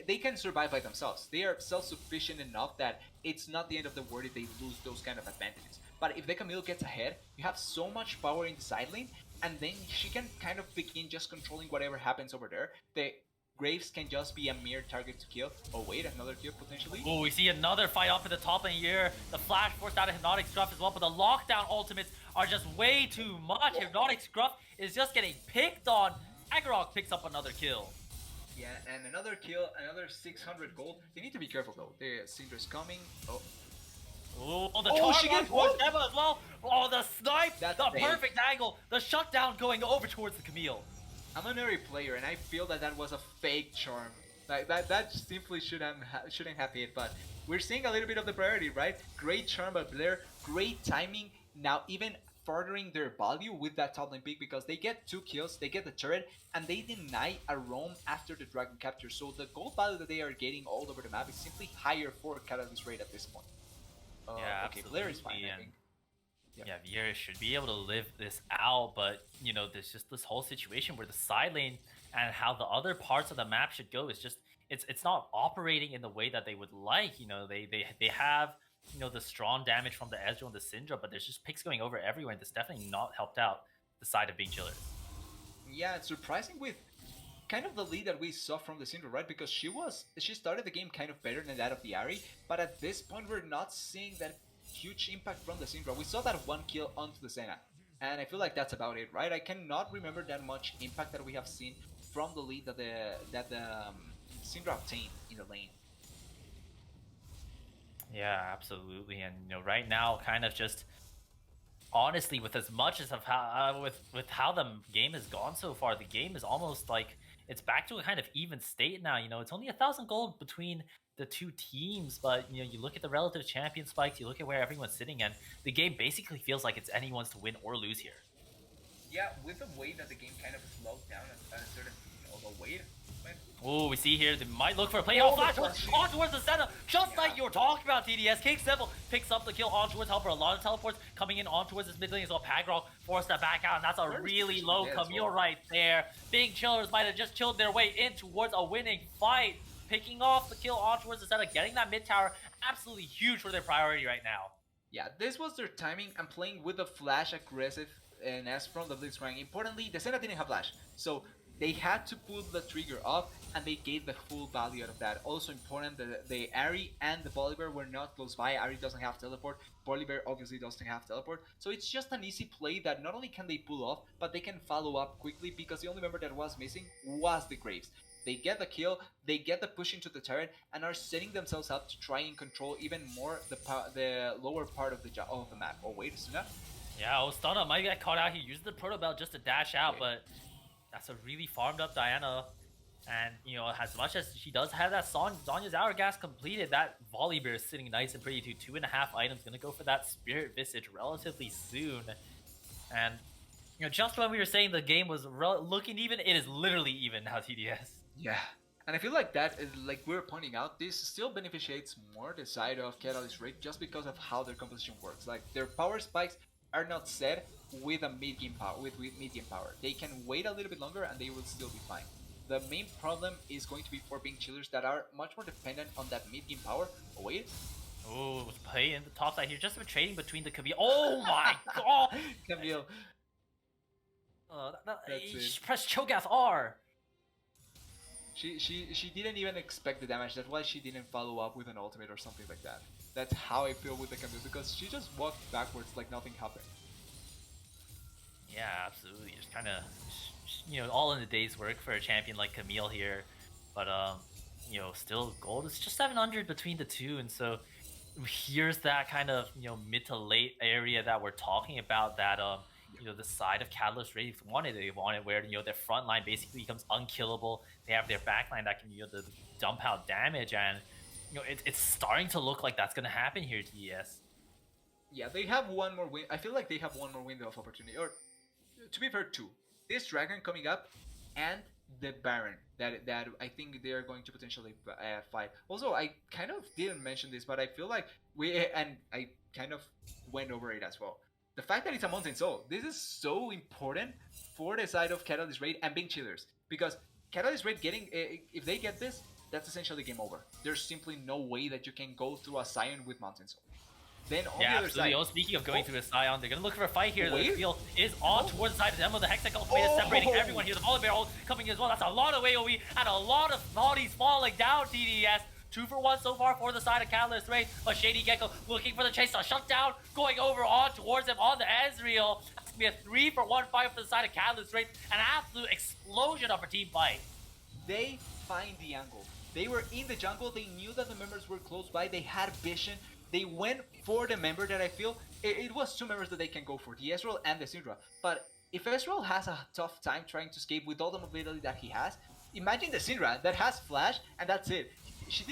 they can survive by themselves. They are self-sufficient enough that it's not the end of the world if they lose those kind of advantages. But if the Camille gets ahead, you have so much power in the side lane, and then she can kind of begin just controlling whatever happens over there. The Graves can just be a mere target to kill. Oh wait, another kill potentially. Oh, we see another fight up in the top lane here. The flash forced out of Hypnotic Scruff as well, but the lockdown ultimates are just way too much. Hypnotic Scruff is just getting picked on. Agarok picks up another kill. Yeah, and another kill, another 600 gold. They need to be careful though. The Syndra's coming. Oh, the charge towards Emma as well. Oh, the snipe, that's the perfect angle, the shutdown going over towards the Camille. I'm an early player, and I feel that that was a fake charm. Like that simply shouldn't have hit. But we're seeing a little bit of the priority, right? Great charm by Blair, great timing. Now even furthering their value with that top lane pick, because they get 2 kills, they get the turret, and they deny a roam after the dragon capture. So the gold value that they are getting all over the map is simply higher for Catalyst Raid at this point. Yeah, okay, Blair is fine, I think. Yep. Yeah, Viera should be able to live this out, but you know, there's just this whole situation where the side lane and how the other parts of the map should go is just it's not operating in the way that they would like. You know, they have, you know, the strong damage from the Ezreal and the Syndra, but there's just picks going over everywhere, and that's definitely not helped out the side of being chillers. Yeah, it's surprising with kind of the lead that we saw from the Syndra, right? Because she started the game kind of better than that of the Ahri, but at this point we're not seeing that huge impact from the Syndra. We saw that 1 kill onto the Senna, and I feel like that's about it, right? I cannot remember that much impact that we have seen from the lead that the Syndra obtained in the lane. Yeah, absolutely. And you know, right now, kind of just honestly, with as much as of how with how the game has gone so far, the game is almost like it's back to a kind of even state now. You know, it's only 1,000 gold between the two teams, but you know, you look at the relative champion spikes, you look at where everyone's sitting, and the game basically feels like it's anyone's to win or lose here. Yeah, with the way that the game kind of slowed down at a certain, the weight. Oh, we see here, they might look for a play. Oh, flash on towards the center, just like you were talking about, TDS. King Simple picks up the kill on towards Helper. A lot of teleports coming in on towards this mid lane as well. Pagrok forced that back out, and that's a really low Camille right there. Big chillers might have just chilled their way in towards a winning fight. Picking off the kill on towards the center, getting that mid tower, absolutely huge for their priority right now. Yeah, this was their timing and playing with the flash aggressive and as from the Blitzcrank. Importantly, the Senna didn't have flash, so they had to pull the trigger off, and they gave the full value out of that. Also important, the Ahri and the Bolivar were not close by. Ahri doesn't have teleport, Bolivar obviously doesn't have teleport, so it's just an easy play that not only can they pull off, but they can follow up quickly, because the only member that was missing was the Graves. They get the kill, they get the push into the turret, and are setting themselves up to try and control even more the lower part of the map. Oh wait, Suna? Yeah, Stunna might get caught out. He used the Proto Belt just to dash out, but that's a really farmed up Diana. And, you know, as much as she does have that Zhonya's Hourglass completed, that Volibear is sitting nice and pretty too. 2.5 items, gonna go for that Spirit Visage relatively soon. And, you know, just when we were saying the game was looking even, it is literally even now, TDS. Yeah. And I feel like that is, like we were pointing out, this still beneficiates more the side of Catalyst Raid just because of how their composition works. Like, their power spikes are not set with a mid-game power, with mid-game power. They can wait a little bit longer and they will still be fine. The main problem is going to be for being chillers that are much more dependent on that mid-game power. Oh wait. Oh, play in the top side here, just been trading between the Camille. Oh my god! Camille. Press Cho'Gath R. She didn't even expect the damage. That's why she didn't follow up with an ultimate or something like that. That's how I feel with the Camille, because she just walked backwards like nothing happened. Yeah, absolutely. Just kind of, you know, all in the day's work for a champion like Camille here. But, you know, still gold is just 700 between the two. And so here's that kind of, you know, mid to late area that we're talking about that, the side of Catalyst Wraith wanted. They wanted where their front line basically becomes unkillable. They have their back line that can dump out damage, and it's starting to look like that's gonna happen here, TES. Yeah, they have one more win. I feel like they have one more window of opportunity, or to be fair, two. This dragon coming up, and the Baron that I think they are going to potentially fight. Also, I kind of didn't mention this, but I feel like I kind of went over it as well. The fact that it's a Mountain Soul, this is so important for the side of Catalyst Raid and Being Chillers, because Catalyst Raid getting if they get this, that's essentially game over. There's simply no way that you can go through a Scion with Mountain Soul. Then on the other absolutely. side, Oh, speaking of going through a Scion, they're gonna look for a fight here. Wait. The field is on towards the side of the demo. The Hextech ultimate is separating everyone here. The Volibear ult coming as well. That's a lot of AoE and a lot of bodies falling down, TDS. 2 for 1 so far for the side of Catalyst Wraith, but Shady Gecko looking for the chase to shut down, going over on towards him on the Ezreal. That's gonna be a 3 for 1 fight for the side of Catalyst Wraith. An absolute explosion of a team fight. They find the angle. They were in the jungle. They knew that the members were close by. They had vision. They went for the member that I feel it was 2 members that they can go for, the Ezreal and the Syndra. But if Ezreal has a tough time trying to escape with all the mobility that he has, imagine the Syndra that has flash and that's it. She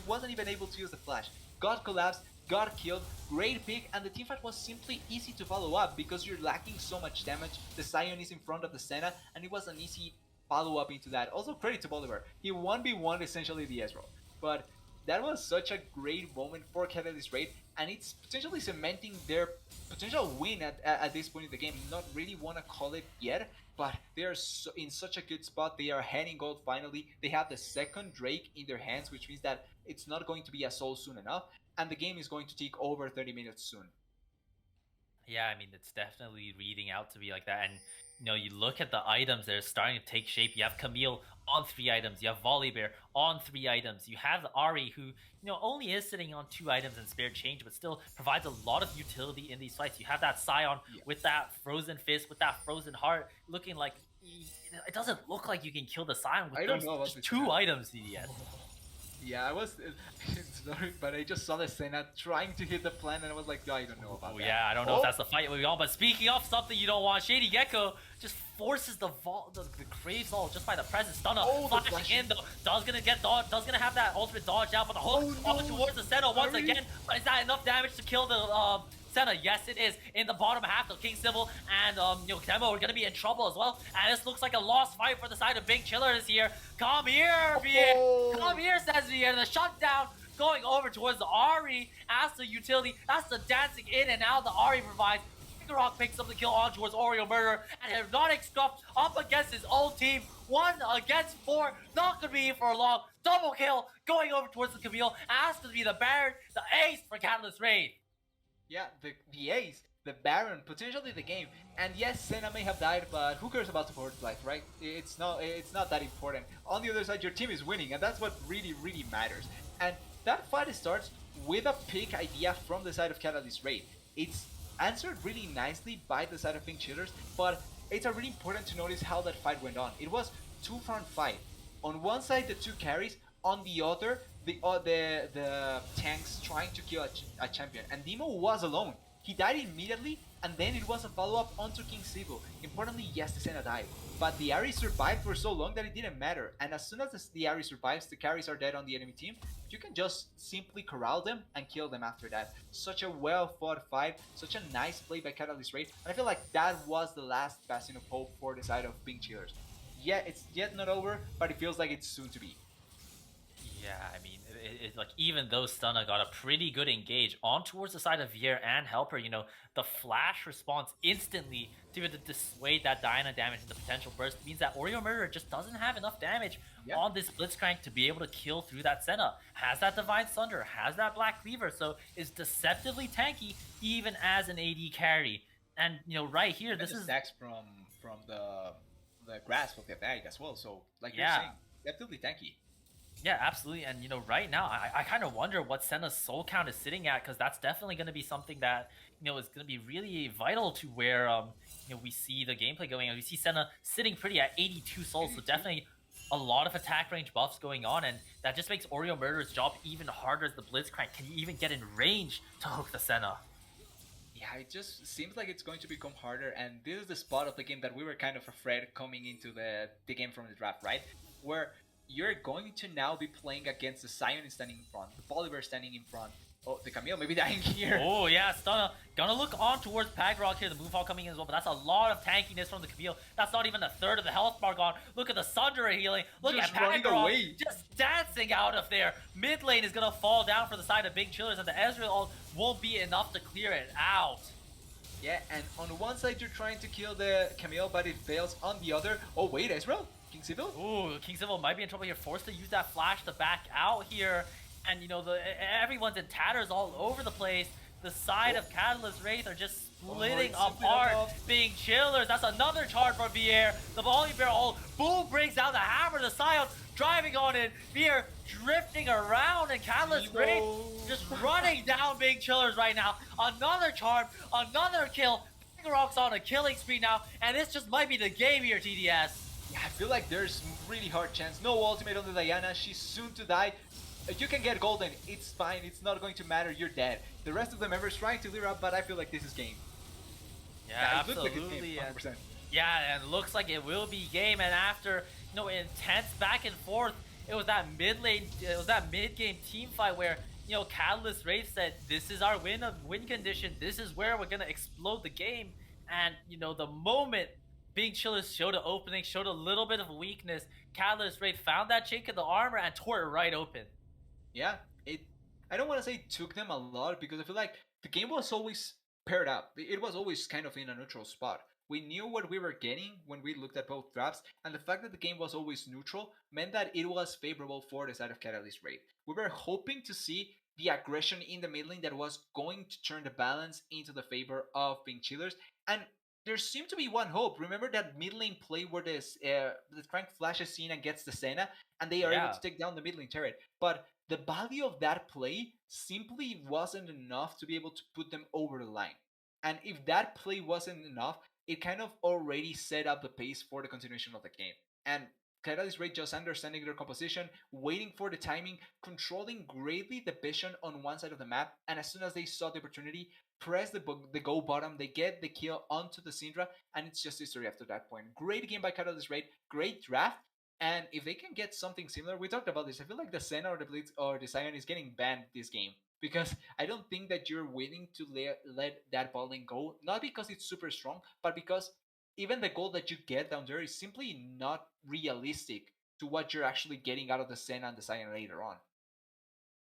wasn't even able to use the flash. Got collapsed, got killed, great pick, and the teamfight was simply easy to follow up because you're lacking so much damage. The Scion is in front of the Senna, and it was an easy follow up into that. Also credit to Bolivar. He 1v1 essentially the Ezreal. But that was such a great moment for Catalyst Raid, and it's potentially cementing their potential win at this point in the game. Not really want to call it yet, but they are in such a good spot. They are heading gold finally. They have the second Drake in their hands, which means that it's not going to be a soul soon enough, and the game is going to take over 30 minutes soon. Yeah, I mean, it's definitely reading out to be like that. And, you look at the items that are starting to take shape. You have Camille on 3 items. You have Volibear on 3 items. You have Ahri, who, only is sitting on 2 items in Spirit Change, but still provides a lot of utility in these fights. You have that Scion with that Frozen Fist, with that Frozen Heart, looking like... It doesn't look like you can kill the Scion with those 2 items, DDS. Yeah, I was sorry, but I just saw the Senna trying to hit the plan, and I was like, I don't know about that. Yeah, I don't know if that's the fight we on. But speaking of something you don't want, Shady Gecko just forces the Graves ult just by the presence. Stunner flashing in though. Does gonna have that ultimate dodge down, but the hook on towards the Senna once again. But is that enough damage to kill the Senna? Yes, it is. In the bottom half, the King Civil and Tembo are gonna be in trouble as well. And this looks like a lost fight for the side of Big Chiller this year. Come here, VA. Come here, says VA. The shutdown going over towards the Ahri as the utility. That's the dancing in and out the Ahri provides. Rock picks up the kill on towards Oreo Murder, and Hypnotic Scuff up against his own team. 1 against 4, not gonna be for long. Double kill going over towards the Camille. Has to be the Baron, the ace for Catalyst Raid. Yeah, the ace, the Baron, potentially the game. And yes, Senna may have died, but who cares about support life, right? It's not that important. On the other side, your team is winning, and that's what really, really matters. And that fight starts with a pick idea from the side of Catalyst Raid. It's answered really nicely by the side of Pink Cheaters, but it's really important to notice how that fight went on. It was 2-front fight. On one side, the 2 carries. On the other, the tanks trying to kill a champion. And Demo was alone. He died immediately, and then it was a follow-up onto King Sibyl. Importantly, yes, the Senna died, but the Ahri survived for so long that it didn't matter. And as soon as the Ahri survives, the carries are dead on the enemy team. You can just simply corral them and kill them after that. Such a well-fought fight, such a nice play by Catalyst Raid, and I feel like that was the last bastion of hope for the side of Pink Cheaters. Yeah, it's yet not over, but it feels like it's soon to be. Yeah, I mean, it's like even though Stunna got a pretty good engage on towards the side of Vier and Helper, the flash response instantly to dissuade that Diana damage and the potential burst means that Oreo Murderer just doesn't have enough damage on this Blitzcrank to be able to kill through that Senna. Has that Divine Thunder, has that Black Cleaver, so is deceptively tanky even as an AD carry. And right here, this is stacks from the grasp of the bag as well. So like you're saying, definitely tanky. Yeah, absolutely. And, right now, I kind of wonder what Senna's soul count is sitting at, because that's definitely going to be something that, is going to be really vital to where, we see the gameplay going on. We see Senna sitting pretty at 82 souls, so definitely a lot of attack range buffs going on, and that just makes Oreo Murderer's job even harder as the Blitzcrank. Can you even get in range to hook the Senna? Yeah, it just seems like it's going to become harder, and this is the spot of the game that we were kind of afraid coming into the game from the draft, right? Where you're going to now be playing against the Sion standing in front, the Bolivar standing in front, oh, the Camille maybe dying here. Oh yeah, Stunna gonna look on towards Pagrok here. The move hall coming in as well, but that's a lot of tankiness from the Camille. That's not even a third of the health bar gone. Look at the Sundra healing. Look Just at running Pagrok away. just dancing out of there. Mid lane is gonna fall down for the side of Big Chillers, and the Ezreal ult won't be enough to clear it out. Yeah, and on one side you're trying to kill the Camille, but it fails. On the other, oh wait, Ezreal? King Civil? Ooh, King Civil might be in trouble here. Forced to use that flash to back out here. And, you know, everyone's in tatters all over the place. The side of Catalyst Wraith are just splitting apart, being chillers. That's another charge from Vier. The volume bear ult. Boom brings down the hammer. The Scion driving on it. Vier drifting around, and Catalyst Wraith just running down big chillers right now. Another charm, another kill. Rocks on a killing spree now, and this just might be the game here, TDS. Yeah, I feel like there's really hard chance. No ultimate on the Diana. She's soon to die. You can get golden, it's fine, it's not going to matter, you're dead. The rest of the members trying to clear up, but I feel like this is game. Yeah, absolutely. Game, 100%. Yeah, and it looks like it will be game, and after, you know, intense back and forth, it was that mid lane, it was that mid game team fight where, you know, Catalyst Wraith said, this is our win condition, this is where we're gonna explode the game. And, you know, the moment Big Chillers showed an opening, showed a little bit of weakness, Catalyst Wraith found that chink in the armor and tore it right open. Yeah, I don't want to say it took them a lot, because I feel like the game was always paired up. It was always kind of in a neutral spot. We knew what we were getting when we looked at both drafts, and the fact that the game was always neutral meant that it was favorable for the side of Catalyst Wraith. We were hoping to see the aggression in the mid lane that was going to turn the balance into the favor of Pink Chillers, and there seemed to be one hope. Remember that mid lane play where the Frank flashes in and gets the Senna, and they are able to take down the mid lane turret. But the value of that play simply wasn't enough to be able to put them over the line. And if that play wasn't enough, it kind of already set up the pace for the continuation of the game. And Catalyst Wraith just understanding their composition, waiting for the timing, controlling greatly the vision on one side of the map, and as soon as they saw the opportunity, press the go bottom, they get the kill onto the Syndra, and it's just history after that point. Great game by Catalyst Wraith, great draft, and if they can get something similar, we talked about this, I feel like the Senna or the Blitz or the Sion is getting banned this game, because I don't think that you're willing to let that ball lane go, not because it's super strong, but because even the goal that you get down there is simply not realistic to what you're actually getting out of the Senna and the Sion later on.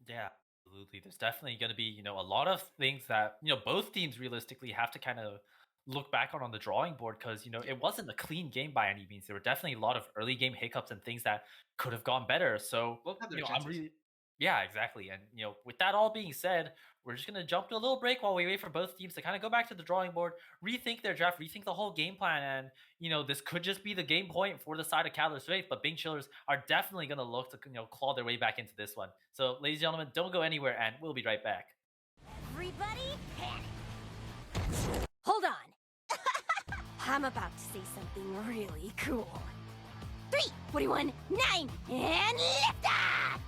Yeah, absolutely. There's definitely going to be, you know, a lot of things that, you know, both teams realistically have to kind of look back on the drawing board, because, you know, it wasn't a clean game by any means. There were definitely a lot of early game hiccups and things that could have gone better. So, you know, I'm really, yeah, exactly. And, you know, with that all being said, we're just going to jump to a little break while we wait for both teams to kind of go back to the drawing board, rethink their draft, rethink the whole game plan. And, you know, this could just be the game point for the side of Catalyst Wraith, but Big Chillers are definitely going to look to, you know, claw their way back into this one. So, ladies and gentlemen, don't go anywhere, and we'll be right back. Everybody panic. Hold on. I'm about to say something really cool. 3, 41, 9, and lift off!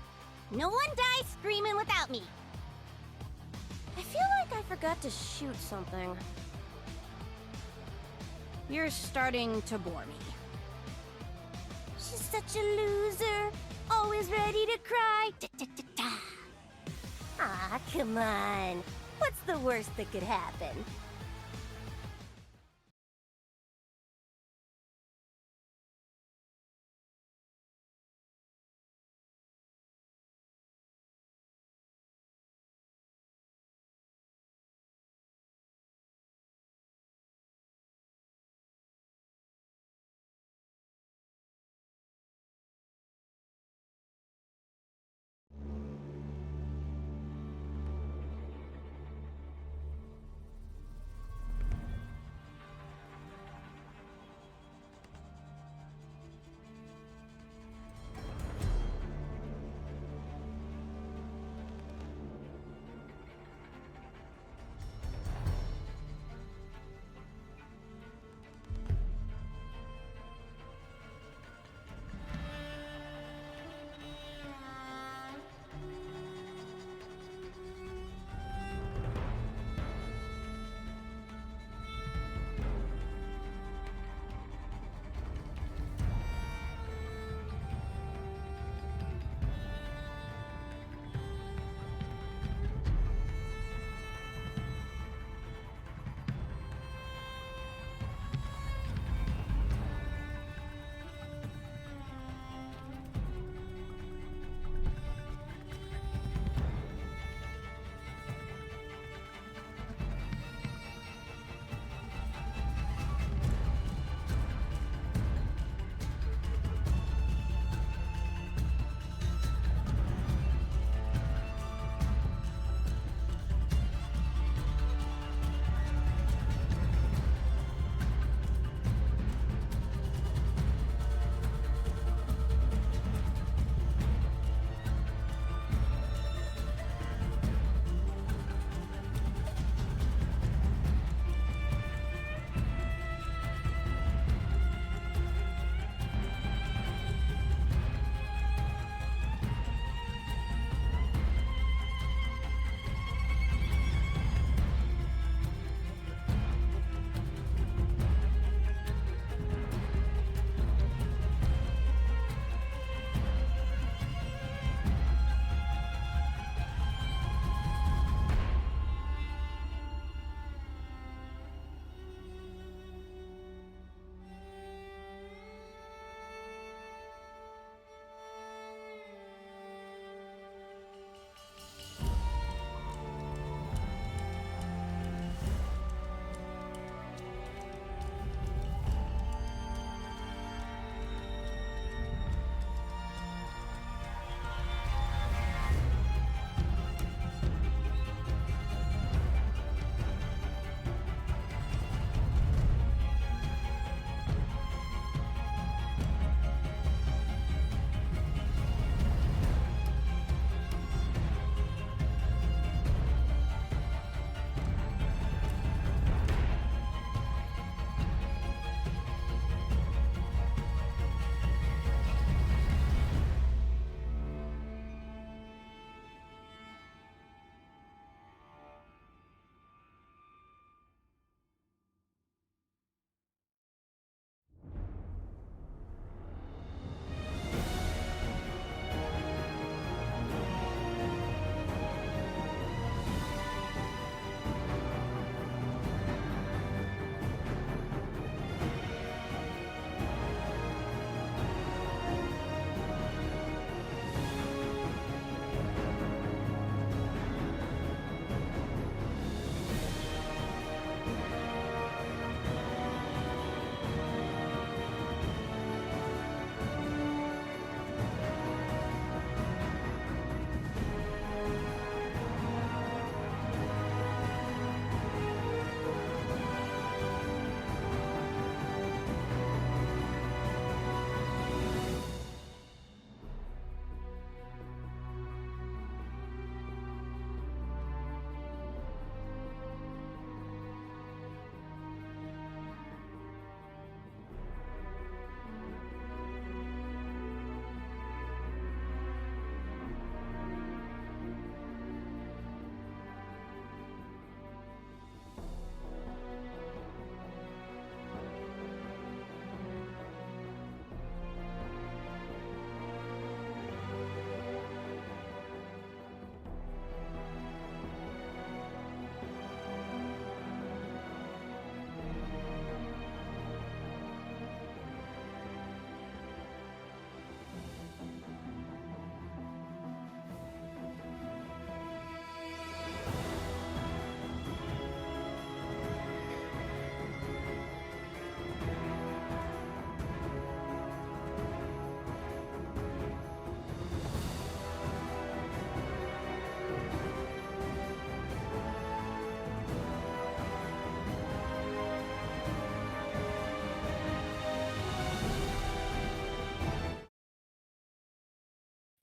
No one dies screaming without me. I feel like I forgot to shoot something. You're starting to bore me. She's such a loser, always ready to cry. Ah, come on. What's the worst that could happen?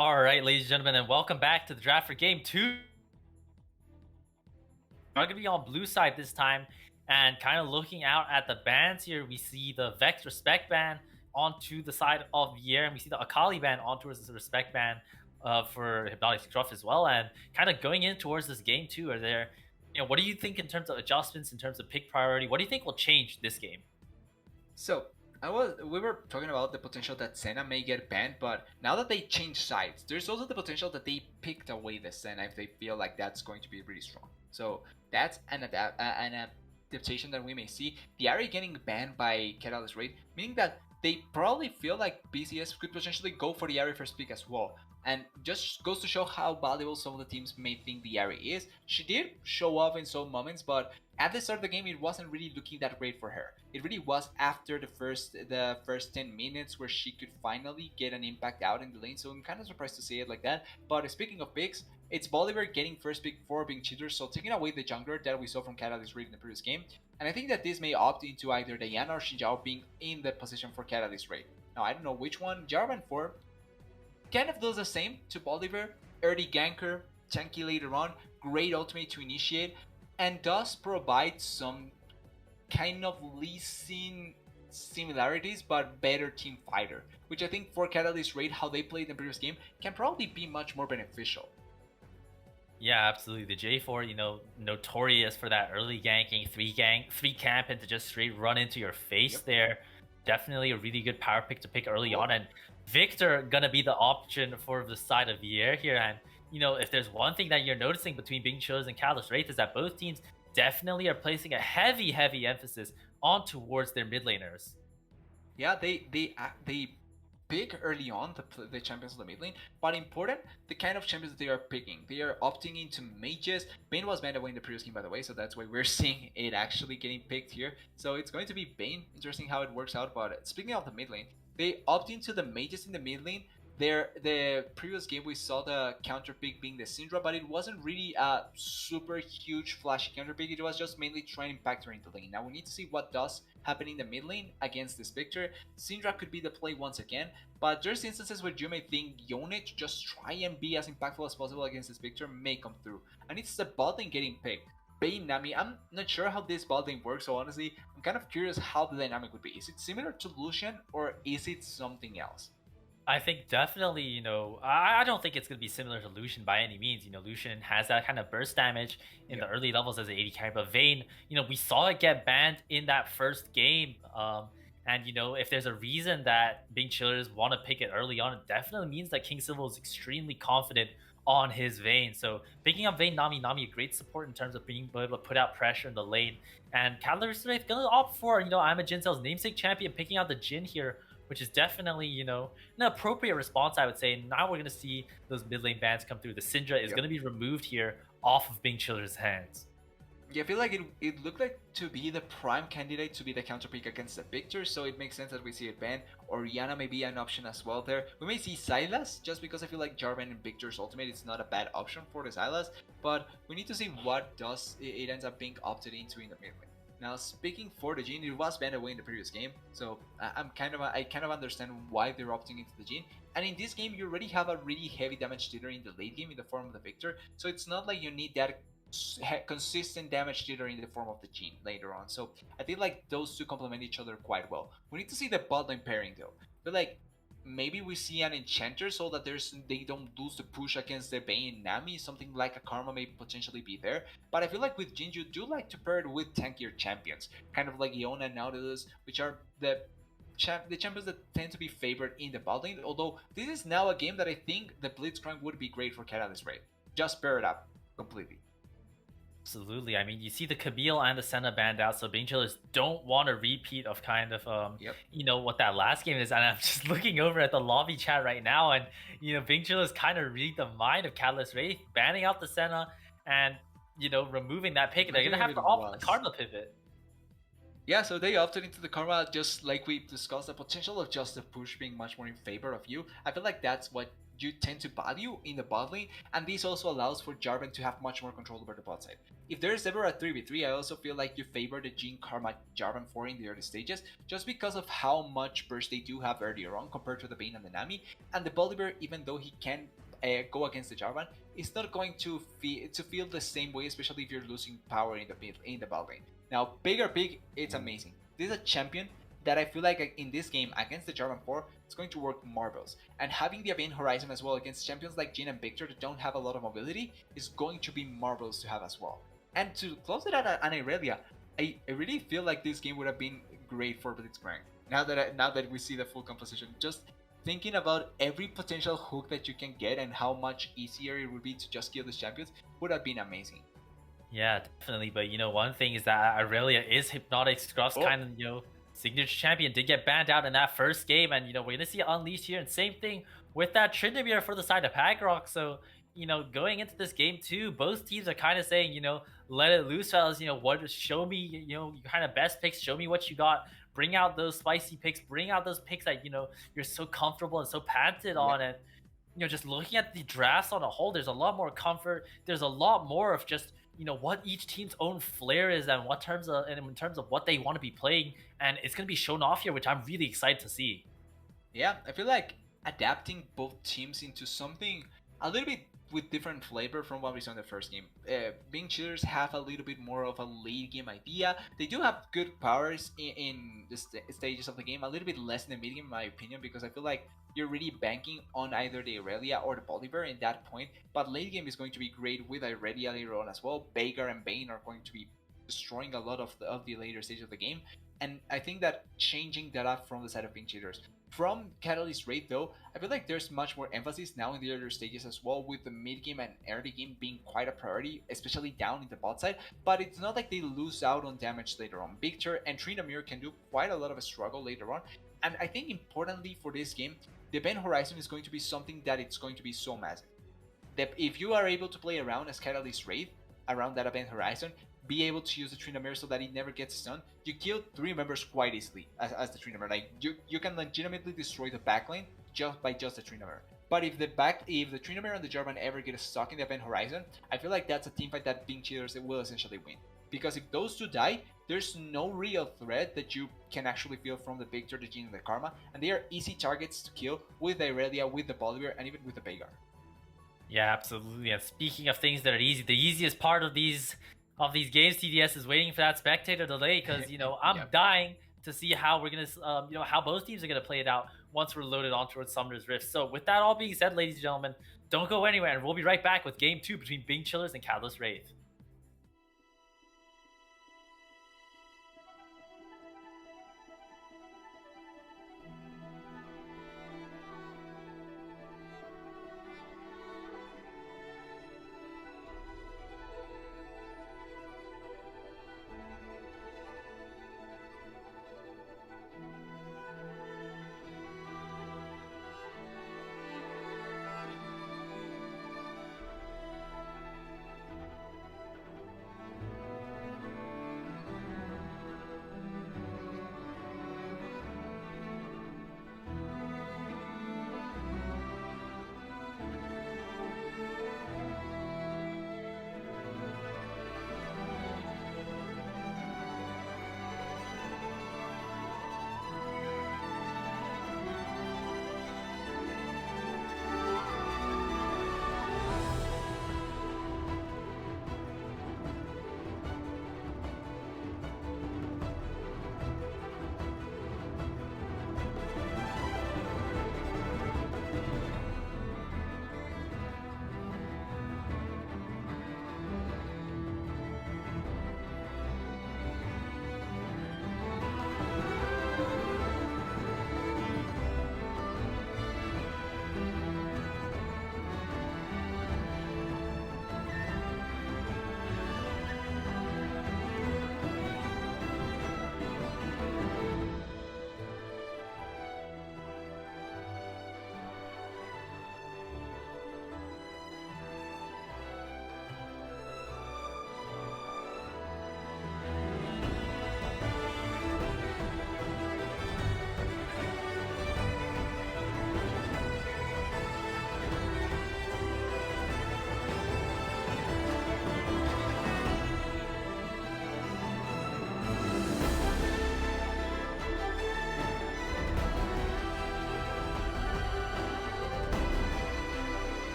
All right, ladies and gentlemen, and welcome back to the draft for game 2. I'm going to be on blue side this time, and kind of looking out at the bans here, we see the Vex Respect ban onto the side of Vier, and we see the Akali ban onto the Respect ban for Hypnotic Scruff as well. And kind of going in towards this game too, are there, what do you think in terms of adjustments, in terms of pick priority? What do you think will change this game? So we were talking about the potential that Senna may get banned, but now that they changed sides, there's also the potential that they picked away the Senna if they feel like that's going to be really strong. So that's an adaptation that we may see. The Ari getting banned by Catalyst Wraith, meaning that they probably feel like BCS could potentially go for the Ari first pick as well. And just goes to show how valuable some of the teams may think the Ari is. She did show off in some moments, but at the start of the game, it wasn't really looking that great for her. It really was after the first 10 minutes where she could finally get an impact out in the lane. So I'm kind of surprised to see it like that. But speaking of picks, it's Bolivar getting first pick for being cheaters, so taking away the jungler that we saw from Catalyst Wraith in the previous game. And I think that this may opt into either Diana or Xinjiao being in the position for Catalyst Wraith. Now, I don't know which one. Jarvan 4 kind of does the same to Bolivar. Early ganker, tanky later on, great ultimate to initiate, and does provide some kind of leasing similarities but better team fighter, which I think for Catalyst Wraith, how they played in the previous game, can probably be much more beneficial. Yeah, absolutely. The J4, notorious for that early ganking, three camp, and to just straight run into your face there. Definitely a really good power pick to pick early on, and Victor gonna be the option for the side of Vier here. And if there's one thing that you're noticing between Bing Chillers and Catalyst Wraith is that both teams definitely are placing a heavy emphasis on towards their mid laners. Yeah, they pick early on the champions of the mid lane, but important, the kind of champions that they are picking. They are opting into mages. Bane was banned away in the previous game, by the way, so that's why we're seeing it actually getting picked here. So it's going to be Bane. Interesting how it works out. But speaking of the mid lane, they opt into the mages in the mid lane. The previous game we saw the counter pick being the Syndra, but it wasn't really a super huge flashy counter pick. It was just mainly trying to factor into the lane. Now we need to see what does happen in the mid lane against this Victor. Syndra could be the play once again, but there's instances where you may think Yonich just try and be as impactful as possible against this Victor may come through. And it's the bot lane getting picked. Bane Nami, I'm not sure how this bot lane works, so honestly, I'm kind of curious how the dynamic would be. Is it similar to Lucian or is it something else? I think definitely, I don't think it's going to be similar to Lucian by any means. Lucian has that kind of burst damage in the early levels as an 80 carry, but Vayne, we saw it get banned in that first game. And, if there's a reason that Bing Chillers want to pick it early on, it definitely means that King Civil is extremely confident on his Vayne. So picking up Vayne, Nami, a great support in terms of being able to put out pressure in the lane. And Catalyst Wraith going to opt for, I'm a Jinsel's namesake champion, picking out the Jin here, which is definitely, an appropriate response, I would say. Now we're going to see those mid lane bans come through. The Syndra is going to be removed here off of Bing Chiller's hands. Yeah, I feel like it looked like to be the prime candidate to be the counter pick against the Victor, so it makes sense that we see it banned. Orianna may be an option as well there. We may see Sylas, just because I feel like Jarvan and Victor's ultimate is not a bad option for the Sylas, but we need to see what does it ends up being opted into in the mid lane. Now, speaking for the Jhin, it was banned away in the previous game, so I kind of understand why they're opting into the Jhin. And in this game, you already have a really heavy damage dealer in the late game in the form of the Victor, so it's not like you need that consistent damage dealer in the form of the Jhin later on. So I feel like those two complement each other quite well. We need to see the bot lane pairing though. I feel like maybe we see an enchanter so that they don't lose the push against the Bane Nami. Something like a Karma may potentially be there. But I feel like with Jhin, you do like to pair it with tankier champions, kind of like Iona and Nautilus, which are the champions that tend to be favored in the bot lane. Although this is now a game that I think the Blitzcrank would be great for Catalyst Wraith. Just pair it up completely. Absolutely. I mean, you see the Camille and the Senna banned out, so Bing Chillers don't want a repeat of kind of, what that last game is. And I'm just looking over at the lobby chat right now, and, Bing Chillers kind of read the mind of Catalyst Wraith, banning out the Senna and, removing that pick. They're going to have to opt the Karma pivot. Yeah, so they opted into the Karma, just like we discussed, the potential of just the push being much more in favor of you. I feel like that's what you tend to value in the bot lane, and this also allows for Jarvan to have much more control over the bot side. If there's ever a 3v3, I also feel like you favor the Jhin Karma Jarvan 4 in the early stages, just because of how much burst they do have earlier on compared to the Vayne and the Nami, and the Bolívar, even though he can go against the Jarvan, is not going to feel the same way, especially if you're losing power in the bot lane. Now, Big, it's amazing. This is a champion that I feel like in this game against the Jarvan 4, it's going to work marvelous. And having the Event Horizon as well against champions like Jhin and Victor that don't have a lot of mobility is going to be marvelous to have as well. And to close it out on Irelia, I really feel like this game would have been great for Blitzcrank. Now that we see the full composition, just thinking about every potential hook that you can get and how much easier it would be to just kill these champions would have been amazing. Yeah, definitely. But one thing is that Irelia is Hypnotic Scruff's kind of signature champion. Did get banned out in that first game, and we're gonna see it unleashed here. And same thing with that Tryndamere for the side of Pagrock. So going into this game too, both teams are kind of saying let it loose, fellas. Show me your kind of best picks. Show me what you got. Bring out those spicy picks. Bring out those picks that you're so comfortable and so panted on. And just looking at the drafts on a whole, there's a lot more comfort. There's a lot more of just what each team's own flair is and in terms of what they want to be playing, and it's going to be shown off here, which I'm really excited to see. Yeah, I feel like adapting both teams into something a little bit with different flavor from what we saw in the first game. Being cheaters have a little bit more of a late game idea. They do have good powers in the stages of the game, a little bit less in the mid game in my opinion, because I feel like you're really banking on either the Irelia or the Bolívar in that point. But late game is going to be great with Irelia later on as well. Veigar and Vayne are going to be destroying a lot of the later stage of the game. And I think that changing that up from the side of being cheaters. From Catalyst Wraith though, I feel like there's much more emphasis now in the earlier stages as well, with the mid game and early game being quite a priority, especially down in the bot side. But it's not like they lose out on damage later on. Victor and Tryndamere can do quite a lot of a struggle later on. And I think importantly for this game, the Event Horizon is going to be something that it's going to be so massive. That if you are able to play around as Catalyst Wraith, around that Event Horizon, be able to use the Tryndamere so that it never gets stunned, you kill 3 members quite easily as the Tryndamere. Like you can legitimately destroy the backlane just by the Tryndamere. But if the Tryndamere and the Jarvan ever get stuck in the Event Horizon, I feel like that's a teamfight that being cheaters will essentially win. Because if those two die, there's no real threat that you can actually feel from the Victor, the Jhin, and the Karma, and they are easy targets to kill with the Irelia, with the Bolívar, and even with the Veigar. Yeah, absolutely. And speaking of things that are easy, the easiest part of these games, TDS, is waiting for that spectator delay, because I'm dying to see how we're gonna how both teams are gonna play it out once we're loaded on towards Summoner's Rift. So with that all being said, ladies and gentlemen, don't go anywhere, and we'll be right back with game 2 between Bing Chillers and Catalyst Wraith.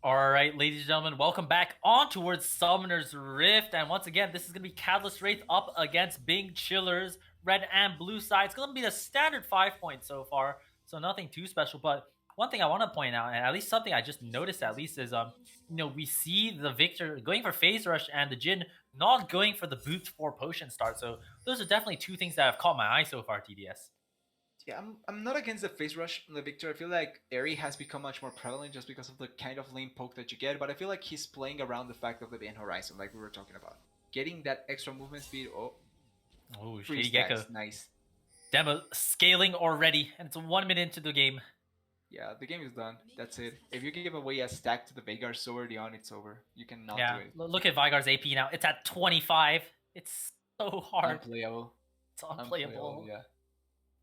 Alright, ladies and gentlemen, welcome back on towards Summoner's Rift. And once again, this is going to be Catalyst Wraith up against Bing Chillers, red and blue side. It's going to be the standard 5 points so far, so nothing too special. But one thing I want to point out, and at least something I just noticed at least, is we see the Victor going for Phase Rush and the Jin not going for the Boots 4 potion start. So those are definitely two things that have caught my eye so far, TDS. Yeah, I'm not against the phase rush on the Victor. I feel like Eri has become much more prevalent just because of the kind of lane poke that you get, but I feel like he's playing around the fact of the Bane Horizon, like we were talking about. Getting that extra movement speed, Shady Gecko. Nice. Demo scaling already, and it's 1 minute into the game. Yeah, the game is done. That's it. If you give away a stack to the Veigar so early on, it's over. You cannot do it. Look at Veigar's AP now. It's at 25. It's so hard. Unplayable. It's unplayable. Yeah.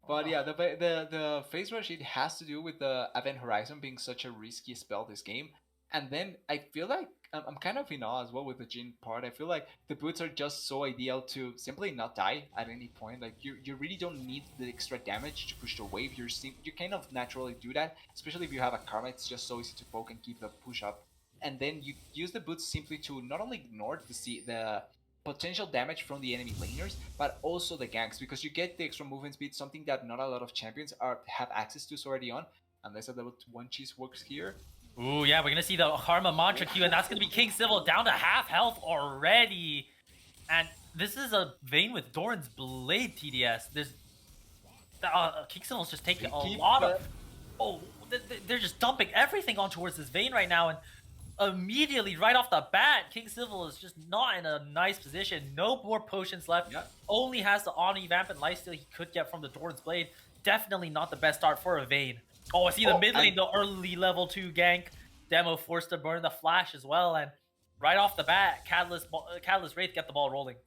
But yeah, the phase rush, it has to do with the Event Horizon being such a risky spell this game. And then I feel like I'm kind of in awe as well with the Jin part. I feel like the boots are just so ideal to simply not die at any point. Like you really don't need the extra damage to push the wave. You kind of naturally do that, especially if you have a Karma. It's just so easy to poke and keep the push up. And then you use the boots simply to not only ignore the potential damage from the enemy laners, but also the ganks, because you get the extra movement speed, something that not a lot of champions have access to so already on, unless a level 1 cheese works here. Ooh, yeah, we're gonna see the Karma Mantra Q, and that's gonna be King Civil down to half health already. And this is a Vayne with Doran's Blade, TDS. There's King Civil's just taking a lot of... they're just dumping everything on towards this Vayne right now, and immediately, right off the bat, King Civil is just not in a nice position. No more potions left. Yep. Only has the Omni Vamp and Lifesteal he could get from the Doran's Blade. Definitely not the best start for a Vayne. Oh, I see the mid lane, the early level 2 gank. Demo forced to burn the flash as well. And right off the bat, Catalyst Wraith get the ball rolling.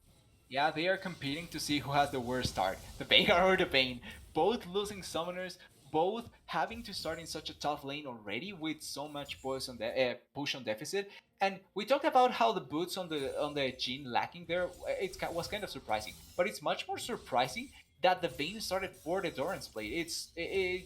Yeah, they are competing to see who has the worst start. The Veigar or the Vayne. Both losing summoners. Both having to start in such a tough lane already with so much push on deficit. And we talked about how the boots on the Jin lacking there. It was kind of surprising, but it's much more surprising that the Vayne started for the Doran's Blade.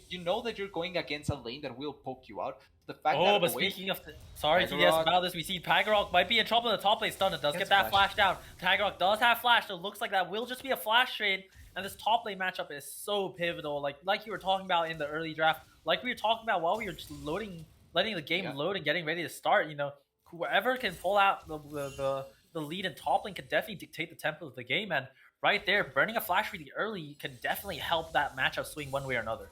You know that you're going against a lane that will poke you out. The fact but speaking of TDS about this, we see Tagarok might be in trouble in the top lane stun. It does get that flash down. Tagarok does have flash, so it looks like that will just be a flash trade. And this top lane matchup is so pivotal, like you were talking about in the early draft, like we were talking about while we were just letting the game load and getting ready to start. Whoever can pull out the lead in top lane can definitely dictate the tempo of the game. And right there, burning a flash really early can definitely help that matchup swing one way or another.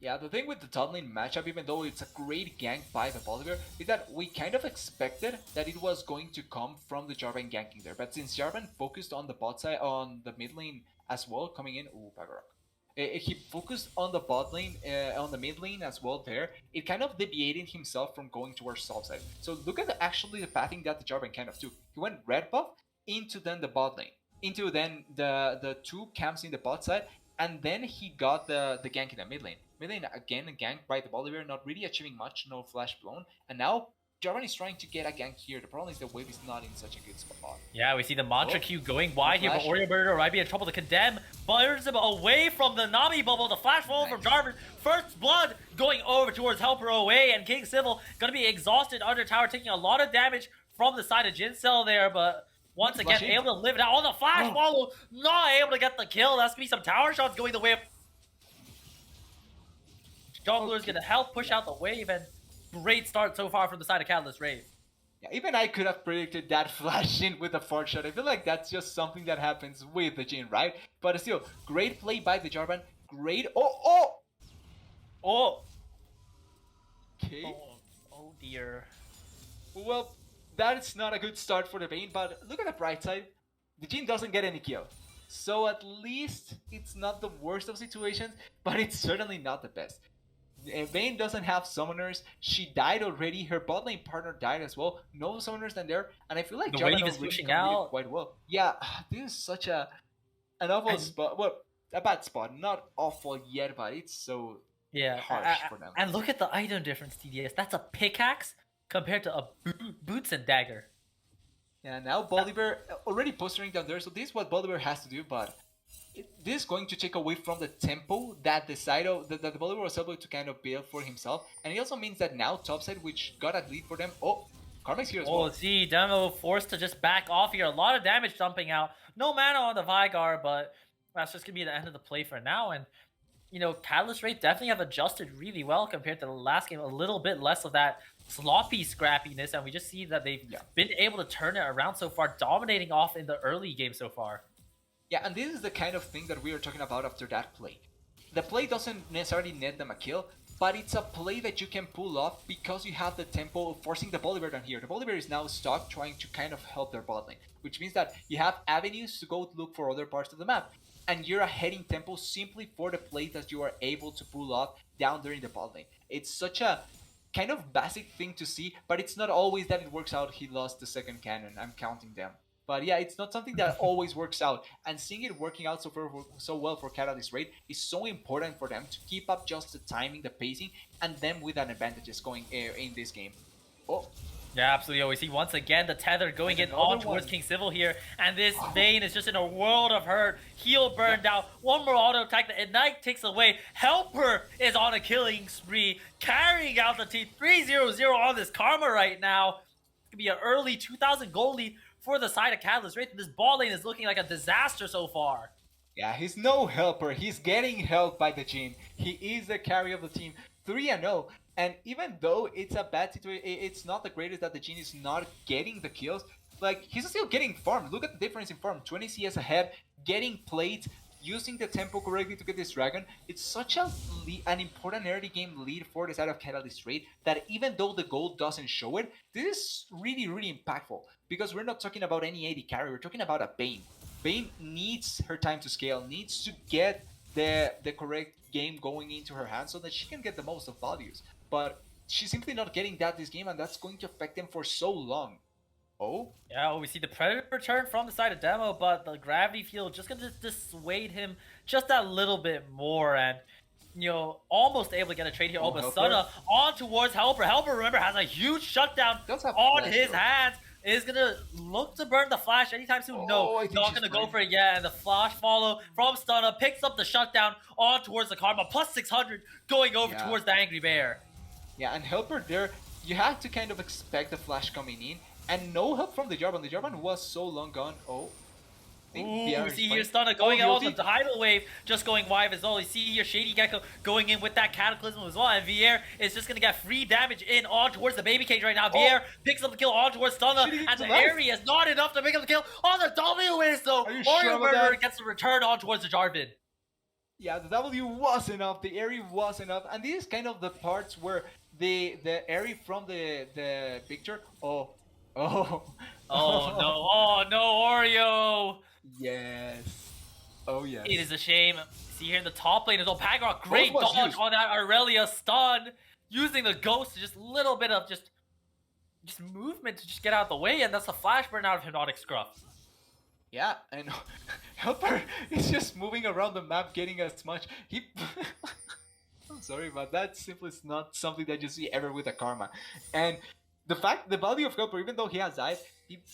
Yeah, the thing with the top lane matchup, even though it's a great gank by the Bolívar, is that we kind of expected that it was going to come from the Jarvan ganking there. But since Jarvan focused on the bot side, on the mid lane as well, coming in, Tagarok. He focused on the bot lane, on the mid lane as well there. It kind of deviated himself from going towards top side. So look at actually the pathing that the Jarvan kind of took. He went red buff into then the bot lane, into then the 2 camps in the bot side, and then he got the gank in the mid lane. Mid lane again, a gank by the Bolívar, not really achieving much, no flash blown, and now Jarvan is trying to get a gank here. The problem is the wave is not in such a good spot. Yeah, we see the Mantra Q going wide here, but Warrior Birder might be in trouble to condemn. Burns him away from the Nami bubble. The flash forward from Jarvan. First blood going over towards Helper away, and King Civil gonna be exhausted under tower, taking a lot of damage from the side of Jincell there, but once again able to live it out. Oh, the flash follow, not able to get the kill. That's gonna be some tower shots going the way of Jungler's gonna help push out the wave, and great start so far from the side of Catalyst Wraith. Yeah, even I could have predicted that flash in with the 4th shot. I feel like that's just something that happens with the Jin, right? But still, great play by the Jarvan. Great. Oh! Okay. Oh dear. Well, that is not a good start for the Vayne, but look at the bright side. The Jin doesn't get any kill. So at least it's not the worst of situations, but it's certainly not the best. Vayne doesn't have summoners. She died already. Her bot lane partner died as well. No summoners than there, and I feel like the wave is pushing out quite well. Yeah, this is such an awful spot. Well, a bad spot. Not awful yet, but it's so harsh for them. And look at the item difference, TDS. That's a pickaxe compared to a boots and dagger. Yeah, now Bolívar already postering down there, so this is what Bolívar has to do, but this is going to take away from the tempo that the side of that the Bolivar was able to kind of build for himself, and it also means that now topside, which got a lead for them. Oh, Karmic's here as well. Oh, see, Demo forced to just back off here. A lot of damage dumping out. No mana on the Vygar, but that's just gonna be the end of the play for now. And you know, Catalyst Wraith definitely have adjusted really well compared to the last game. A little bit less of that sloppy scrappiness, and we just see that they've been able to turn it around so far, dominating off in the early game so far. Yeah, and this is the kind of thing that we were talking about after that play. The play doesn't necessarily net them a kill, but it's a play that you can pull off because you have the tempo of forcing the Bolivar down here. The Bolivar is now stuck trying to kind of help their bot lane, which means that you have avenues to go look for other parts of the map. And you're ahead in tempo simply for the plays that you are able to pull off down there in the bot lane. It's such a kind of basic thing to see, but it's not always that it works out. He lost the second cannon, I'm counting them. But yeah, it's not something that always works out. And seeing it working out so well for Catalyst Wraith is so important for them to keep up just the timing, the pacing, and them with an advantages going in this game. Oh. Yeah, absolutely. We see once again the tether going in on towards King Civil here, and this Vayne is just in a world of hurt. Heal burned out. One more auto attack that Ignite takes away. Helper is on a killing spree, carrying out the team 3-0-0 on this Karma right now. It's gonna be an early 2,000 gold lead for the side of Catalyst Wraith. This ball lane is looking like a disaster so far. Yeah, he's no helper. He's getting helped by the Jhin. He is the carry of the team. 3-0. And even though it's a bad situation, it's not the greatest that the Jhin is not getting the kills. Like, he's still getting farmed. Look at the difference in farm. 20 CS ahead, getting played, using the tempo correctly to get this dragon. It's such an important early game lead for the side of Catalyst Wraith that even though the gold doesn't show it, this is really, really impactful. Because we're not talking about any AD carry, we're talking about a Vayne. Vayne needs her time to scale, needs to get the correct game going into her hands so that she can get the most of values. But she's simply not getting that this game, and that's going to affect them for so long. Oh? Yeah, well, we see the Predator return from the side of Demo, but the Gravity Field just going to dissuade him just a little bit more, and, you know, almost able to get a trade here. Oh, but Stunna on towards Helper. Helper, remember, has a huge shutdown on his hands. Is going to look to burn the flash anytime soon. No, not going to go for it yet. And the flash follow from Stunna picks up the shutdown on towards the Karma. Plus 600 going over towards the Angry Bear. Yeah, and Helper there, you have to kind of expect the flash coming in. And no help from the Jarvan. The Jarvan was so long gone. Oh. Ooh, we see here Stunna going out on the Tidal Wave, just going wide as well. You see here Shady Gecko going in with that Cataclysm as well, and Vier is just going to get free damage in on towards the Baby Cage right now. Vier picks up the kill on towards Stunna, and the area is not enough to pick up the kill on the W is though. Oreo Murderer gets the return on towards the Jarvan. Yeah, the W was enough, the Airy was enough, and this is kind of the parts where the Airy from the picture, oh no, Oreo! Yes. Oh, yes. It is a shame. See here in the top lane as well. Pagrock, great dodge on that Aurelia stun. Using the ghost to just a little bit of just movement to just get out of the way, and that's a flash burn out of Hypnotic Scruff. Yeah, and Helper is just moving around the map getting as much. I'm sorry, but that simply is not something that you see ever with a Karma. And the value of Helper, even though he has died,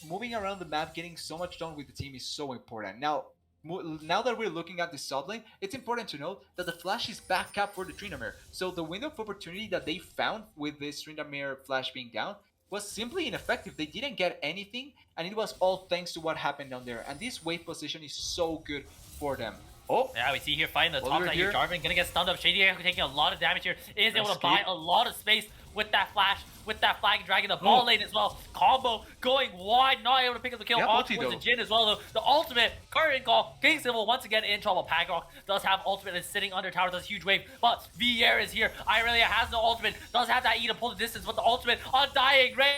moving around the map, getting so much done with the team is so important. Now that we're looking at the sub lane, it's important to note that the flash is back up for the Tryndamere. So the window of opportunity that they found with this Tryndamere flash being down was simply ineffective. They didn't get anything, and it was all thanks to what happened down there. And this wave position is so good for them. Oh, yeah, we see here fighting the top side here. Jarvan gonna get stunned up. Shady taking a lot of damage here. Is able to buy a lot of space with that flash, with that flag dragging the ball lane as well. Combo going wide, not able to pick up the kill on towards the Jhin as well though. The ultimate, current call, King Civil once again in trouble. Pagrock does have ultimate and is sitting under tower, does a huge wave, but Vier is here. Irelia has no ultimate, does have that E to pull the distance, but the ultimate Undying Ray.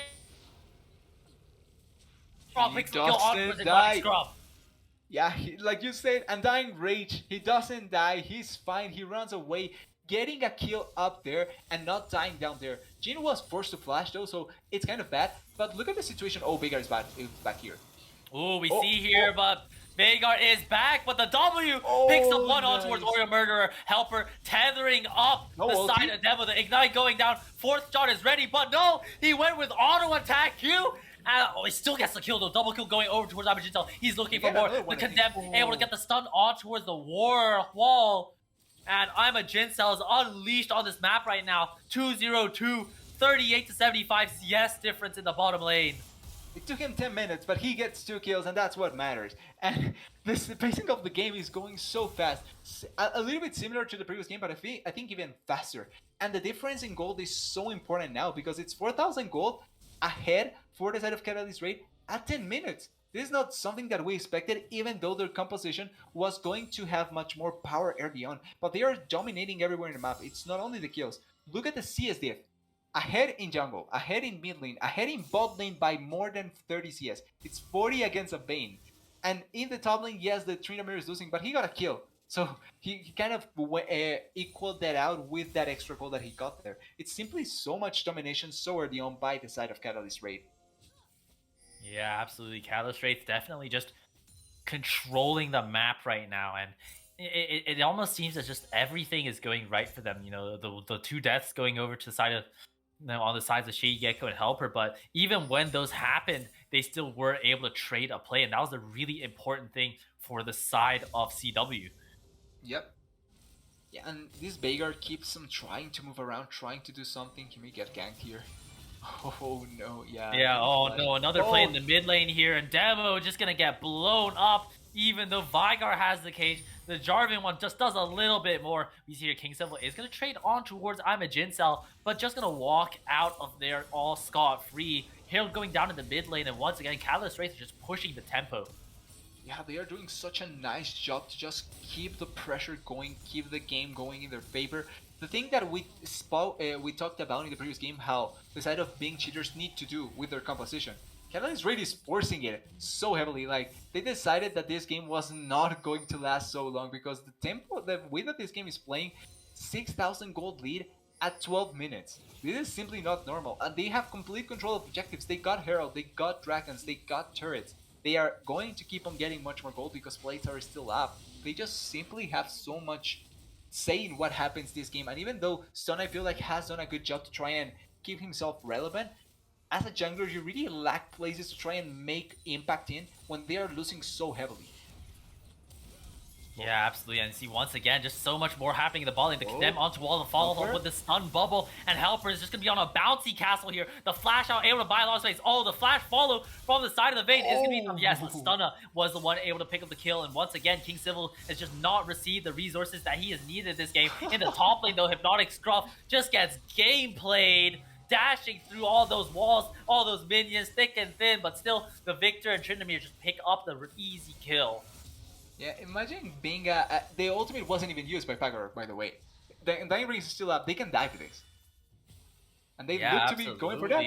Picks the kill on towards the Scrub. Yeah, like you said, Undying Rage, he doesn't die, he's fine, he runs away, getting a kill up there and not dying down there. Jhin was forced to flash though, so it's kind of bad, but look at the situation. Oh, Veigar is back here. Ooh, we see here, but Veigar is back, but the W picks up one on towards Oreo Murderer. Helper tethering up the side of Demo. The Ignite going down. Fourth shot is ready, but no, he went with auto attack Q. Oh, he still gets the kill though. Double kill going over towards Aegis. He's looking for more. The Condemned able to get the stun on towards the war wall. And I'm a Jincell is unleashed on this map right now. 2-0-2, 38 to 75 CS difference in the bottom lane. It took him 10 minutes, but he gets 2 kills, and that's what matters. And the pacing of the game is going so fast. A little bit similar to the previous game, but I think even faster. And the difference in gold is so important now because it's 4,000 gold ahead for the side of Catalyst Wraith at 10 minutes. This is not something that we expected, even though their composition was going to have much more power early on. But they are dominating everywhere in the map. It's not only the kills. Look at the CS diff. Ahead in jungle, ahead in mid lane, ahead in bot lane by more than 30 CS. It's 40 against a Vayne. And in the top lane, yes, the Tryndamere is losing, but he got a kill. So he kind of equaled that out with that extra goal that he got there. It's simply so much domination so early on by the side of Catalyst Wraith. Yeah, absolutely. Catalyst Wraith definitely just controlling the map right now, and it almost seems as just everything is going right for them. You know, the 2 deaths going over to the side of, you know, on the sides of Shady Gecko and Helper, but even when those happened, they still were able to trade a play, and that was a really important thing for the side of CW. Yep. Yeah, and this Veigar keeps on trying to move around, trying to do something. He may get ganked here. Oh no, yeah. Yeah, oh no, another play in the mid lane here, and Demo just gonna get blown up, even though Veigar has the cage. The Jarvan one just does a little bit more. We see here King Civil is gonna trade on towards I'm a Jincell, but just gonna walk out of there all scot-free. Harold going down in the mid lane, and once again, Catalyst Wraith are just pushing the tempo. Yeah, they are doing such a nice job to just keep the pressure going, keep the game going in their favor. The thing that we talked about in the previous game, how the side of being cheaters need to do with their composition. Catalyst Wraith is forcing it so heavily. Like, they decided that this game was not going to last so long because the tempo, the way that this game is playing, 6,000 gold lead at 12 minutes. This is simply not normal. And they have complete control of objectives. They got Herald, they got Dragons, they got turrets. They are going to keep on getting much more gold because plates are still up. They just simply have so much say in what happens this game. And even though Stun, I feel like, has done a good job to try and keep himself relevant, as a jungler, you really lack places to try and make impact in when they are losing so heavily. Yeah, absolutely. And see, once again, just so much more happening in the ball lane. The Condemn onto wall, the follow-up with the stun bubble, and Helper is just going to be on a bouncy castle here. The flash out, able to buy a lot of space. Oh, the flash follow from the side of the Vayne is going to be... Yes, the Stunner was the one able to pick up the kill. And once again, King Civil has just not received the resources that he has needed this game. In the top lane, though, Hypnotic Scruff just gets game played, dashing through all those walls, all those minions, thick and thin, but still, the Victor and Tryndamere just pick up the easy kill. Yeah, imagine being the ultimate wasn't even used by Pagor, by the way. The Dying Ring is still up. They can die for this. And they look to be going for that.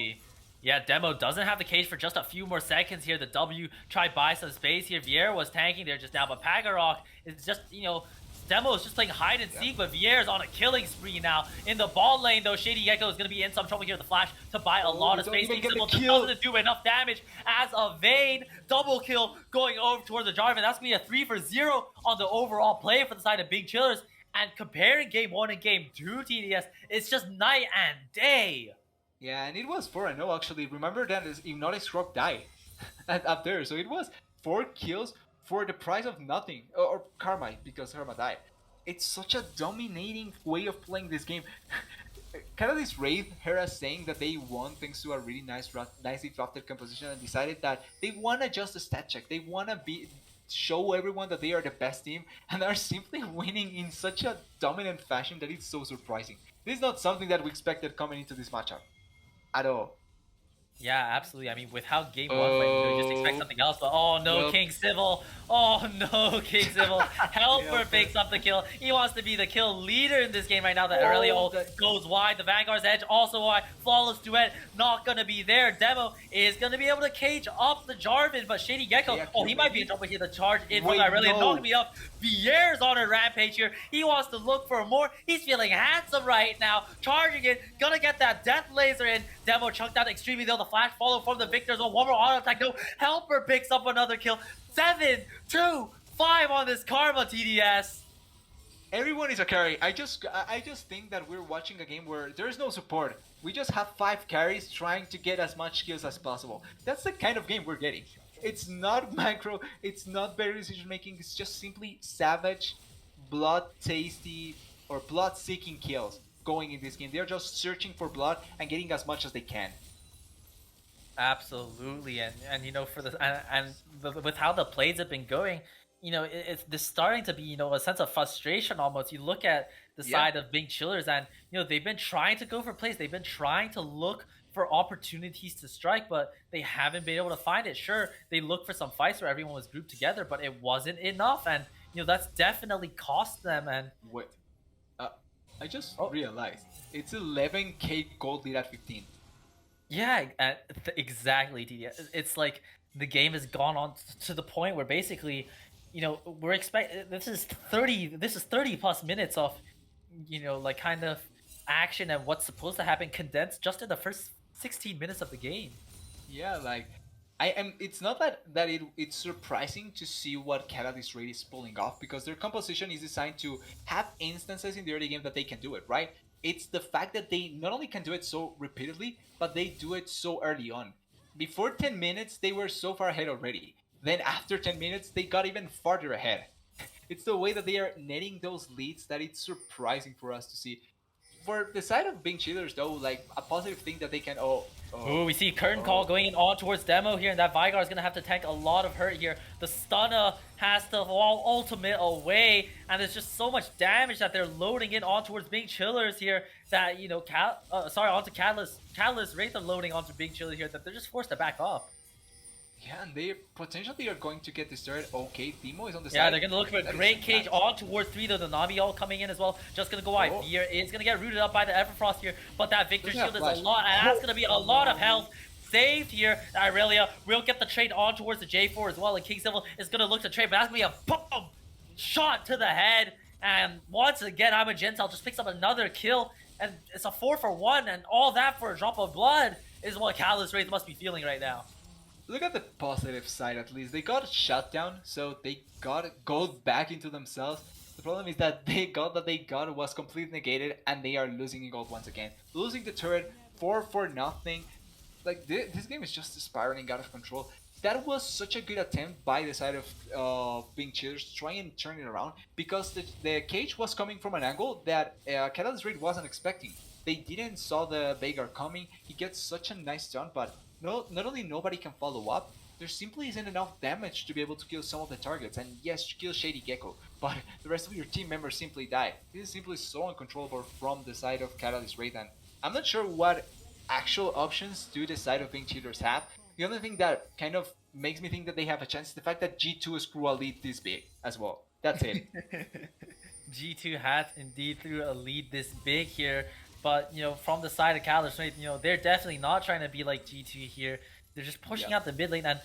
Yeah, Demo doesn't have the cage for just a few more seconds here. The W tried buy some space here. Vieira was tanking there just now, but Pagorok is just, you know, Demo is just playing hide and seek, but Vieira's on a killing spree now. In the ball lane, though, Shady Gecko is going to be in some trouble here. The flash to buy a lot of space. Doesn't do enough damage as a Vayne double kill going over towards the Jarvan. That's going to be a 3-for-0 on the overall play for the side of Big Chillers. And comparing Game 1 and Game 2 TDS, it's just night and day. Yeah, and it was 4-0 actually. Remember that Hypnotic Scrub died up there. So it was 4 kills for the price of nothing, or Karma, because Karma died. It's such a dominating way of playing this game. Kind of this Wraith, Hera saying that they won thanks to a really nicely drafted composition, and decided that they want to just a stat check. They want to show everyone that they are the best team, and are simply winning in such a dominant fashion that it's so surprising. This is not something that we expected coming into this matchup at all. Yeah, absolutely. I mean, with how Game 1 went, you just expect something else, but oh no, King Civil. Oh no, King Civil. Helper picks up the kill. He wants to be the kill leader in this game right now. The Aurelio goes wide. The Vanguard's edge also wide. Flawless duet, not going to be there. Demo is going to be able to cage up the Jarvan, but Shady Gecko, he might be in trouble here. The charge in from Aurelio, not going to be up. Vieira's on a rampage here. He wants to look for more. He's feeling handsome right now. Charging it, going to get that death laser in. Demo chunked out extremely though. The flash follow from the Victors. One more auto attack. No, Helper picks up another kill. 7-2-5 on this Karma TDS. Everyone is a carry. I just think that we're watching a game where there's no support. We just have 5 carries trying to get as much kills as possible. That's the kind of game we're getting. It's not macro, it's not better decision making, it's just simply savage, blood tasty, or blood seeking kills going in this game. They're just searching for blood and getting as much as they can. Absolutely, and you know, for the with how the plays have been going, you know, it's there's starting to be, you know, a sense of frustration almost. You look at the side of Big Chillers, and you know, they've been trying to go for plays, they've been trying to look for opportunities to strike, but they haven't been able to find it. Sure, they looked for some fights where everyone was grouped together, but it wasn't enough, and you know, that's definitely cost them. And Wait, I just realized it's 11k gold lead at 15. yeah, exactly, TDS. It's like the game has gone on to the point where basically, you know, we're this is 30 plus minutes of, you know, like kind of action and what's supposed to happen condensed just in the first 16 minutes of the game. Yeah, like it's not that it's surprising to see what Catalyst Raid is pulling off, because their composition is designed to have instances in the early game that they can do it, right? It's the fact that they not only can do it so repeatedly, but they do it so early on. Before 10 minutes, they were so far ahead already. Then after 10 minutes, they got even farther ahead. It's the way that they are netting those leads that it's surprising for us to see. For the side of Bing Chillers, though, like a positive thing that they can. Ooh, we see curtain call going in on towards Demo here, and that Vigar is going to have to tank a lot of hurt here. The stunner has to fall ultimate away, and there's just so much damage that they're loading in on towards Big Chillers here that, you know, onto Catalyst Wraith are loading onto Big Chillers here, that they're just forced to back up. Yeah, and they potentially are going to get destroyed. Okay, Demo is on the side. Yeah, they're going to look for a great cage on towards 3, though. The Nami all coming in as well. Just going to go wide. Fear is going to get rooted up by the Everfrost here, but that Victor Shield is a lot, and that's going to be a lot of health saved here. Irelia will get the trade on towards the J4 as well, and King Civil is going to look to trade, but that's going to be a boom shot to the head, and once again, Gentel just picks up another kill, and it's a 4-for-1, and all that for a drop of blood is what Catalyst Wraith must be feeling right now. Look at the positive side, at least. They got shut down, so they got gold back into themselves. The problem is that they got was completely negated, and they are losing in gold once again. Losing the turret 4-for-0. Like, this game is just spiraling out of control. That was such a good attempt by the side of Bing Chillers to try and turn it around, because the cage was coming from an angle that Catalyst Raid wasn't expecting. They didn't saw the Vagar coming. He gets such a nice stun, but not only nobody can follow up, there simply isn't enough damage to be able to kill some of the targets. And yes, you kill Shady Gecko, but the rest of your team members simply die. This is simply so uncontrollable from the side of Catalyst Raid, and I'm not sure what actual options do the side of Bing Chillers have. The only thing that kind of makes me think that they have a chance is the fact that G2 screw a lead this big as well. That's it. G2 has indeed threw a lead this big here. But, you know, from the side of Catalyst, you know, they're definitely not trying to be like G2 here. They're just pushing out the mid lane, and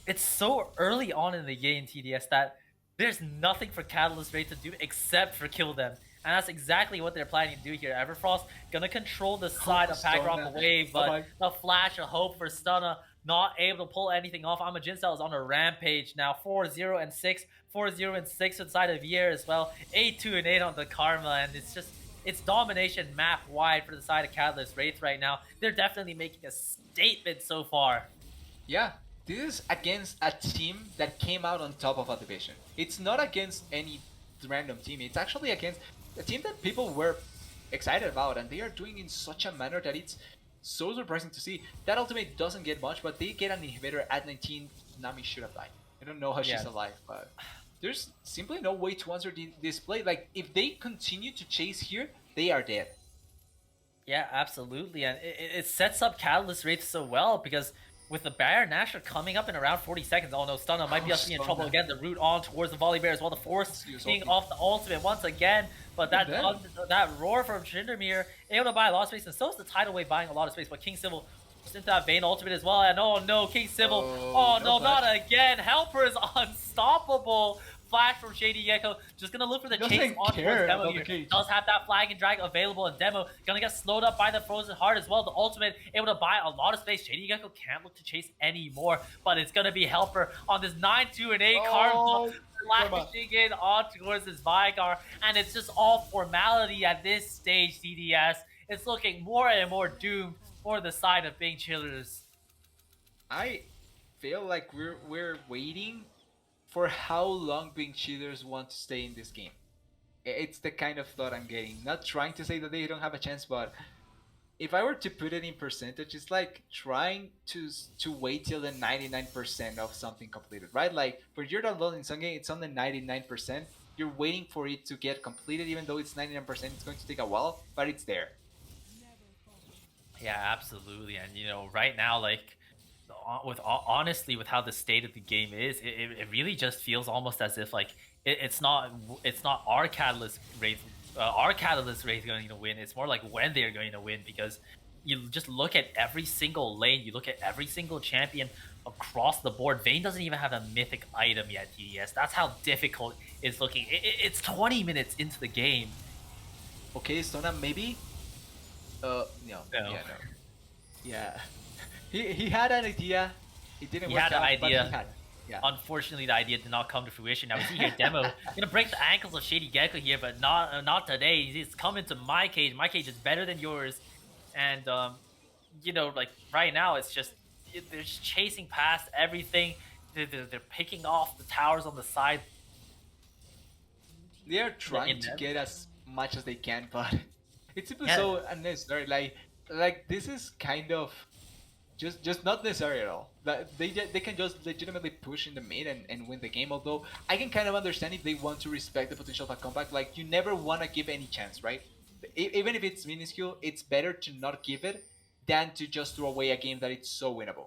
it's so early on in the game, TDS, that there's nothing for Catalyst Raid to do except for kill them. And that's exactly what they're planning to do here. Everfrost gonna control the side of Pack Rock away, but the flash of hope for Stunna, not able to pull anything off. Jinsel is on a rampage now, 4-0-6, 4-0-6 inside of Year as well, 8-2-8 on the Karma, and it's domination map wide for the side of Catalyst Wraith right now. They're definitely making a statement so far. Yeah, this is against a team that came out on top of a division. It's not against any random team. It's actually against a team that people were excited about, and they are doing in such a manner that it's so surprising to see. That ultimate doesn't get much, but they get an inhibitor at 19. Nami should have died. I don't know how she's alive, but there's simply no way to answer this play. Like, if they continue to chase here, they are dead. Yeah, absolutely. And it sets up Catalyst Wraith so well, because with the Baron Nashor coming up in around 40 seconds, oh no, Stunna might be in trouble again. The root on towards the Volley Bear as well. The Force being off the ultimate once again. But that roar from Tryndamere, able to buy a lot of space, and so is the Tidal Wave buying a lot of space. But King Civil into that Vayne ultimate as well, and oh no, King Civil, oh no, not again. Helper is unstoppable. Flash from Shady Gecko, just gonna look for the chase on towards Demo here. Does have that flag and drag available, and Demo gonna get slowed up by the Frozen Heart as well. The ultimate able to buy a lot of space. Shady Gecko can't look to chase anymore, but it's gonna be Helper on this 9-2-8 Karma. flashing in on towards his Vigar, and it's just all formality at this stage, TDS. It's looking more and more doomed for the side of Big Chillers. I feel like we're waiting for how long Big Cheaters want to stay in this game. It's the kind of thought I'm getting. Not trying to say that they don't have a chance, but if I were to put it in percentage, it's like trying to wait till the 99% of something completed, right? Like when you're downloading something, it's on the 99%. You're waiting for it to get completed, even though it's 99%. It's going to take a while, but it's there. Yeah, absolutely. And right now, like honestly, with how the state of the game is, it really just feels almost as if like it's not our Catalyst Wraith going to win. It's more like when they're going to win, because you just look at every single lane, you look at every single champion across the board. Vayne doesn't even have a mythic item yet, TDS. That's how difficult it's looking. It's 20 minutes into the game. Okay, Stona, maybe. No. Yeah, no. Yeah. He had an idea. It didn't work out. He had an idea. But he had it. Yeah. Unfortunately, the idea did not come to fruition. Now we see here Demo gonna break the ankles of Shady Gecko here, but not today. He's coming to my cage. My cage is better than yours, and like right now, it's just they're just chasing past everything. They're picking off the towers on the side. They are trying to get as much as they can, but it's simply so unnecessary. Like this is kind of just not necessary at all. They can just legitimately push in the mid and win the game. Although I can kind of understand if they want to respect the potential of a comeback. Like you never want to give any chance, right? Even if it's minuscule, it's better to not give it than to just throw away a game that it's so winnable.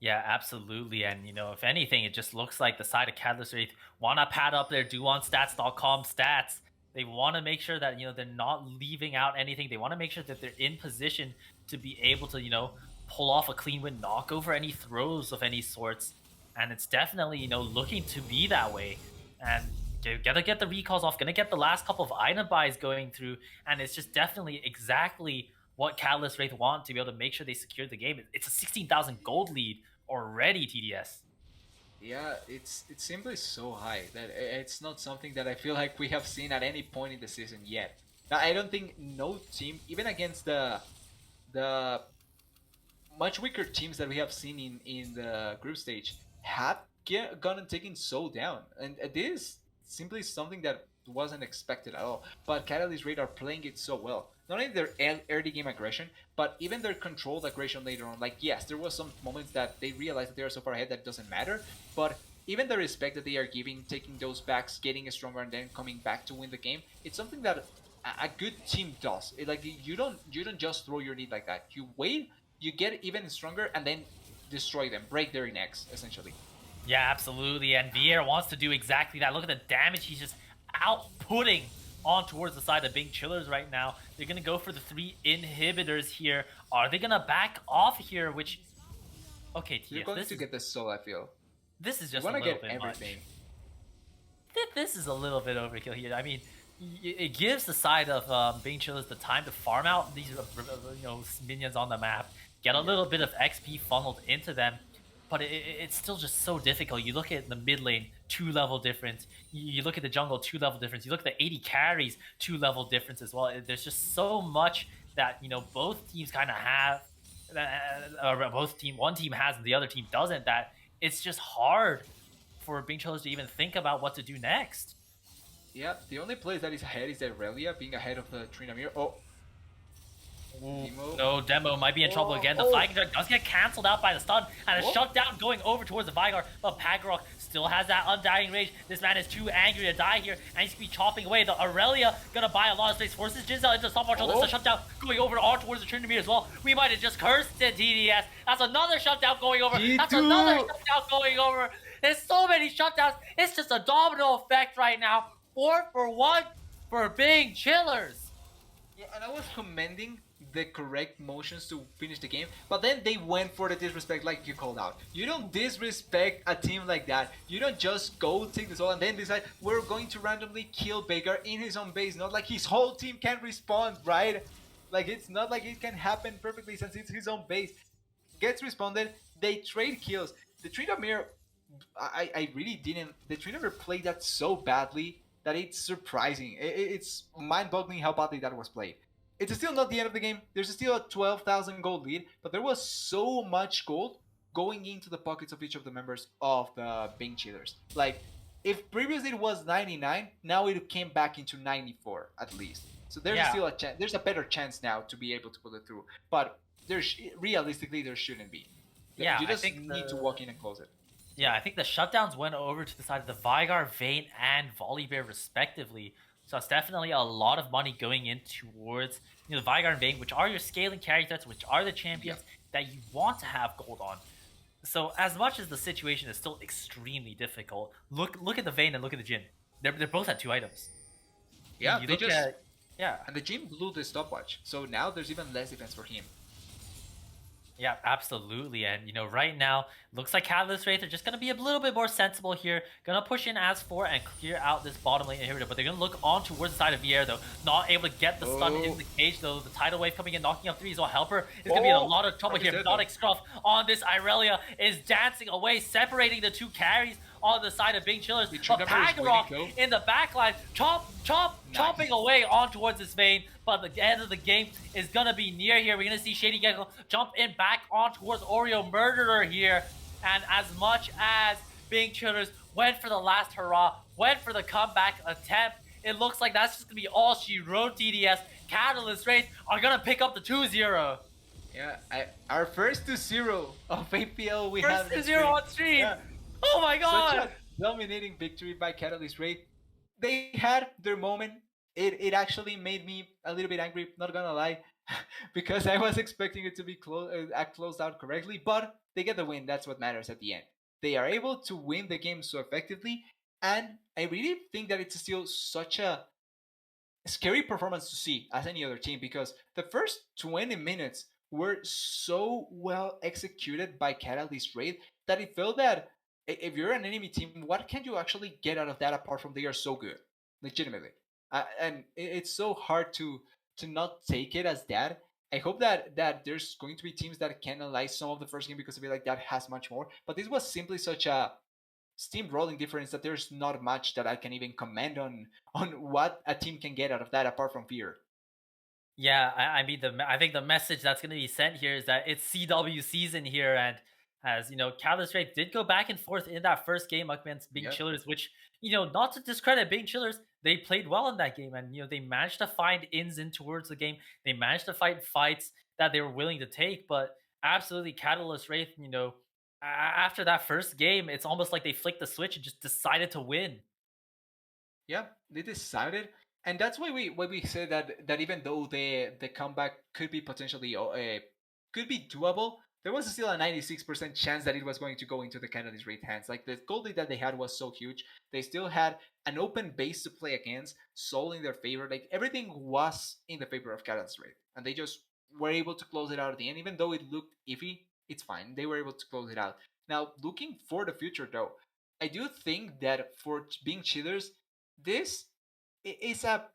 Yeah, absolutely. And if anything, it just looks like the side of Catalyst Wraith wanna pad up their DoOnStats.com stats. They want to make sure that they're not leaving out anything. They want to make sure that they're in position to be able to pull off a clean win, knock over any throws of any sorts, and it's definitely looking to be that way. And gotta get the recalls off, gonna get the last couple of item buys going through, and it's just definitely exactly what Catalyst Wraith want to be able to make sure they secure the game. It's a 16,000 gold lead already, TDS. Yeah, it's simply so high that it's not something that I feel like we have seen at any point in the season yet. Now, I don't think no team, even against the much weaker teams that we have seen in the group stage, have gotten taken so down, and this is simply something that wasn't expected at all. But Catalyst Wraith are playing it so well. Not only their early game aggression, but even their controlled aggression later on. Like, yes, there was some moments that they realized that they are so far ahead that it doesn't matter, but even the respect that they are giving, taking those backs, getting stronger, and then coming back to win the game, it's something that a good team does. Like, you don't just throw your lead like that. You wait, you get even stronger, and then destroy them, break their necks, essentially. Yeah, absolutely. And Vier wants to do exactly that. Look at the damage he's just outputting on towards the side of Big Chillers right now. They're going to go for the 3 inhibitors here. Are they going to back off here? Which, okay, you're going to get the soul, I feel. This is just a little bit much. This is a little bit overkill here. I mean, it gives the side of Big Chillers the time to farm out these minions on the map, get a little bit of XP funneled into them, but it's still just so difficult. You look at the mid lane, 2-level difference. You look at the jungle, 2-level difference. You look at the 80 carries, 2-level difference as well. There's just so much that both teams kind of have, one team has and the other team doesn't. That it's just hard for Big Chillers to even think about what to do next. Yeah, the only place that is ahead is Aurelia, being ahead of the Trinamir. Oh. No, Demo might be in trouble again. The flag does get cancelled out by the stun, and a shutdown going over towards the Vigar, but Pagarok still has that undying rage. This man is too angry to die here, and he's gonna be chopping away. The Aurelia gonna buy a lot of space, forces Jinza into stop watch. There's a shutdown going over on towards the Trinamir as well. We might have just cursed it, DDS. That's another shutdown going over. That's another shutdown going over. There's so many shutdowns. It's just a domino effect right now. 4 for 1 for Big Chillers. Yeah, and I was commending the correct motions to finish the game, but then they went for the disrespect like you called out. You don't disrespect a team like that. You don't just go take this all and then decide we're going to randomly kill Baker in his own base. Not like his whole team can respond, right? Like, it's not like it can happen perfectly since it's his own base. Gets responded, they trade kills. The Trinamir I really didn't. The Trinity played that so badly that it's surprising. It's mind-boggling how badly that was played. It's still not the end of the game. There's still a 12,000 gold lead, but there was so much gold going into the pockets of each of the members of the Bing Cheaters. Like, if previously it was 99, now it came back into 94 at least. So there's Yeah, still a chance. There's a better chance now to be able to pull it through. But there's realistically there shouldn't be. yeah. You I just think need to walk in and close it. Yeah, I think the shutdowns went over to the side of the Vigar, Vayne, and Volibear respectively. So it's definitely a lot of money going in towards the Vigar and Vayne, which are your scaling carry threats, which are the champions that you want to have gold on. So as much as the situation is still extremely difficult, look at the Vayne and look at the Jin. They're both at 2 items. Yeah, You they look just at yeah. and the Jin blew the stopwatch, so now there's even less defense for him. Yeah, absolutely. And, right now, looks like Catalyst Wraith are just going to be a little bit more sensible here. Going to push in as 4 and clear out this bottom lane inhibitor. But they're going to look on towards the side of Vier, though. Not able to get the stun in the cage, though. The tidal wave coming in, knocking up 3 as well. Helper is going to be in a lot of trouble here. Hypnotic Scruff on this Irelia is dancing away, separating the 2 carries on the side of Bing Chillers. But Pagarok in the backline, chopping away on towards this Vayne. But the end of the game is going to be near here. We're going to see Shady Gecko jump in back on towards Oreo Murderer here. And as much as Bing Chillers went for the last hurrah, went for the comeback attempt, it looks like that's just going to be all she wrote, TDS. Catalyst Wraith are going to pick up the 2-0. Yeah, our first 2-0 of APL we have. First 2-0 on stream. Yeah. Oh my god. Such a dominating victory by Catalyst Wraith. They had their moment. It actually made me a little bit angry, not gonna lie, because I was expecting it to be closed out correctly, but they get the win. That's what matters at the end. They are able to win the game so effectively, and I really think that it's still such a scary performance to see as any other team, because the first 20 minutes were so well executed by Catalyst Wraith that it felt that if you're an enemy team, what can you actually get out of that apart from they are so good, legitimately? And it's so hard to not take it as that. I hope that there's going to be teams that can analyze some of the first game because I feel like that has much more. But this was simply such a steamrolling difference that there's not much that I can even comment on what a team can get out of that apart from fear. Yeah, I mean, I think the message that's going to be sent here is that it's CW season here, and as Catalyst Wraith did go back and forth in that first game against Bing Chillers, which not to discredit Bing Chillers, they played well in that game, and they managed to find ins in towards the game. They managed to fight fights that they were willing to take, but absolutely Catalyst Wraith, after that first game, it's almost like they flicked the switch and just decided to win. Yeah, they decided. And that's why we said that even though the comeback could be potentially could be doable, there was still a 96% chance that it was going to go into the Catalyst Wraith hands. Like, the goal lead that they had was so huge. They still had an open base to play against, soul in their favor. Like, everything was in the favor of Catalyst Wraith, and they just were able to close it out at the end. Even though it looked iffy, it's fine. They were able to close it out. Now, looking for the future, though, I do think that for Bing Cheaters, this is a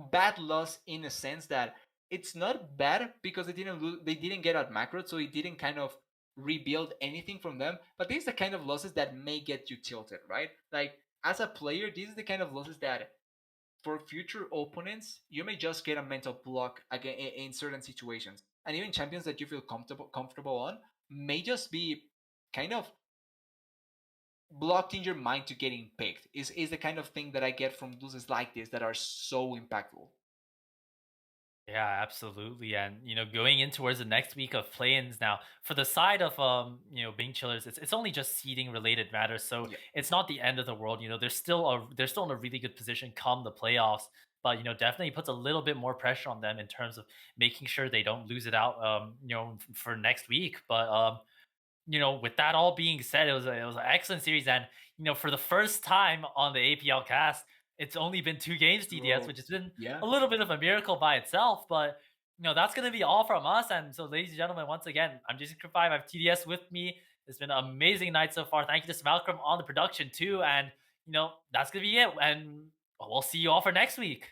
bad loss in a sense that it's not bad because they didn't get out macro, so it didn't kind of rebuild anything from them. But these are the kind of losses that may get you tilted, right? Like, as a player, these are the kind of losses that for future opponents you may just get a mental block again in certain situations, and even champions that you feel comfortable on may just be kind of blocked in your mind to getting picked. Is the kind of thing that I get from losses like this that are so impactful. Yeah, absolutely. And going in towards the next week of play-ins now, for the side of Bing Chillers, it's only just seeding related matters, so it's not the end of the world. They're still in a really good position come the playoffs, but definitely puts a little bit more pressure on them in terms of making sure they don't lose it out for next week. But with that all being said, it was an excellent series, and for the first time on the APL cast, it's only been 2 games, TDS, which has been a little bit of a miracle by itself. But that's going to be all from us. And so, ladies and gentlemen, once again, I'm Jason Crew 5. I have TDS with me. It's been an amazing night so far. Thank you to Malcolm on the production too. And that's going to be it. And we'll see you all for next week.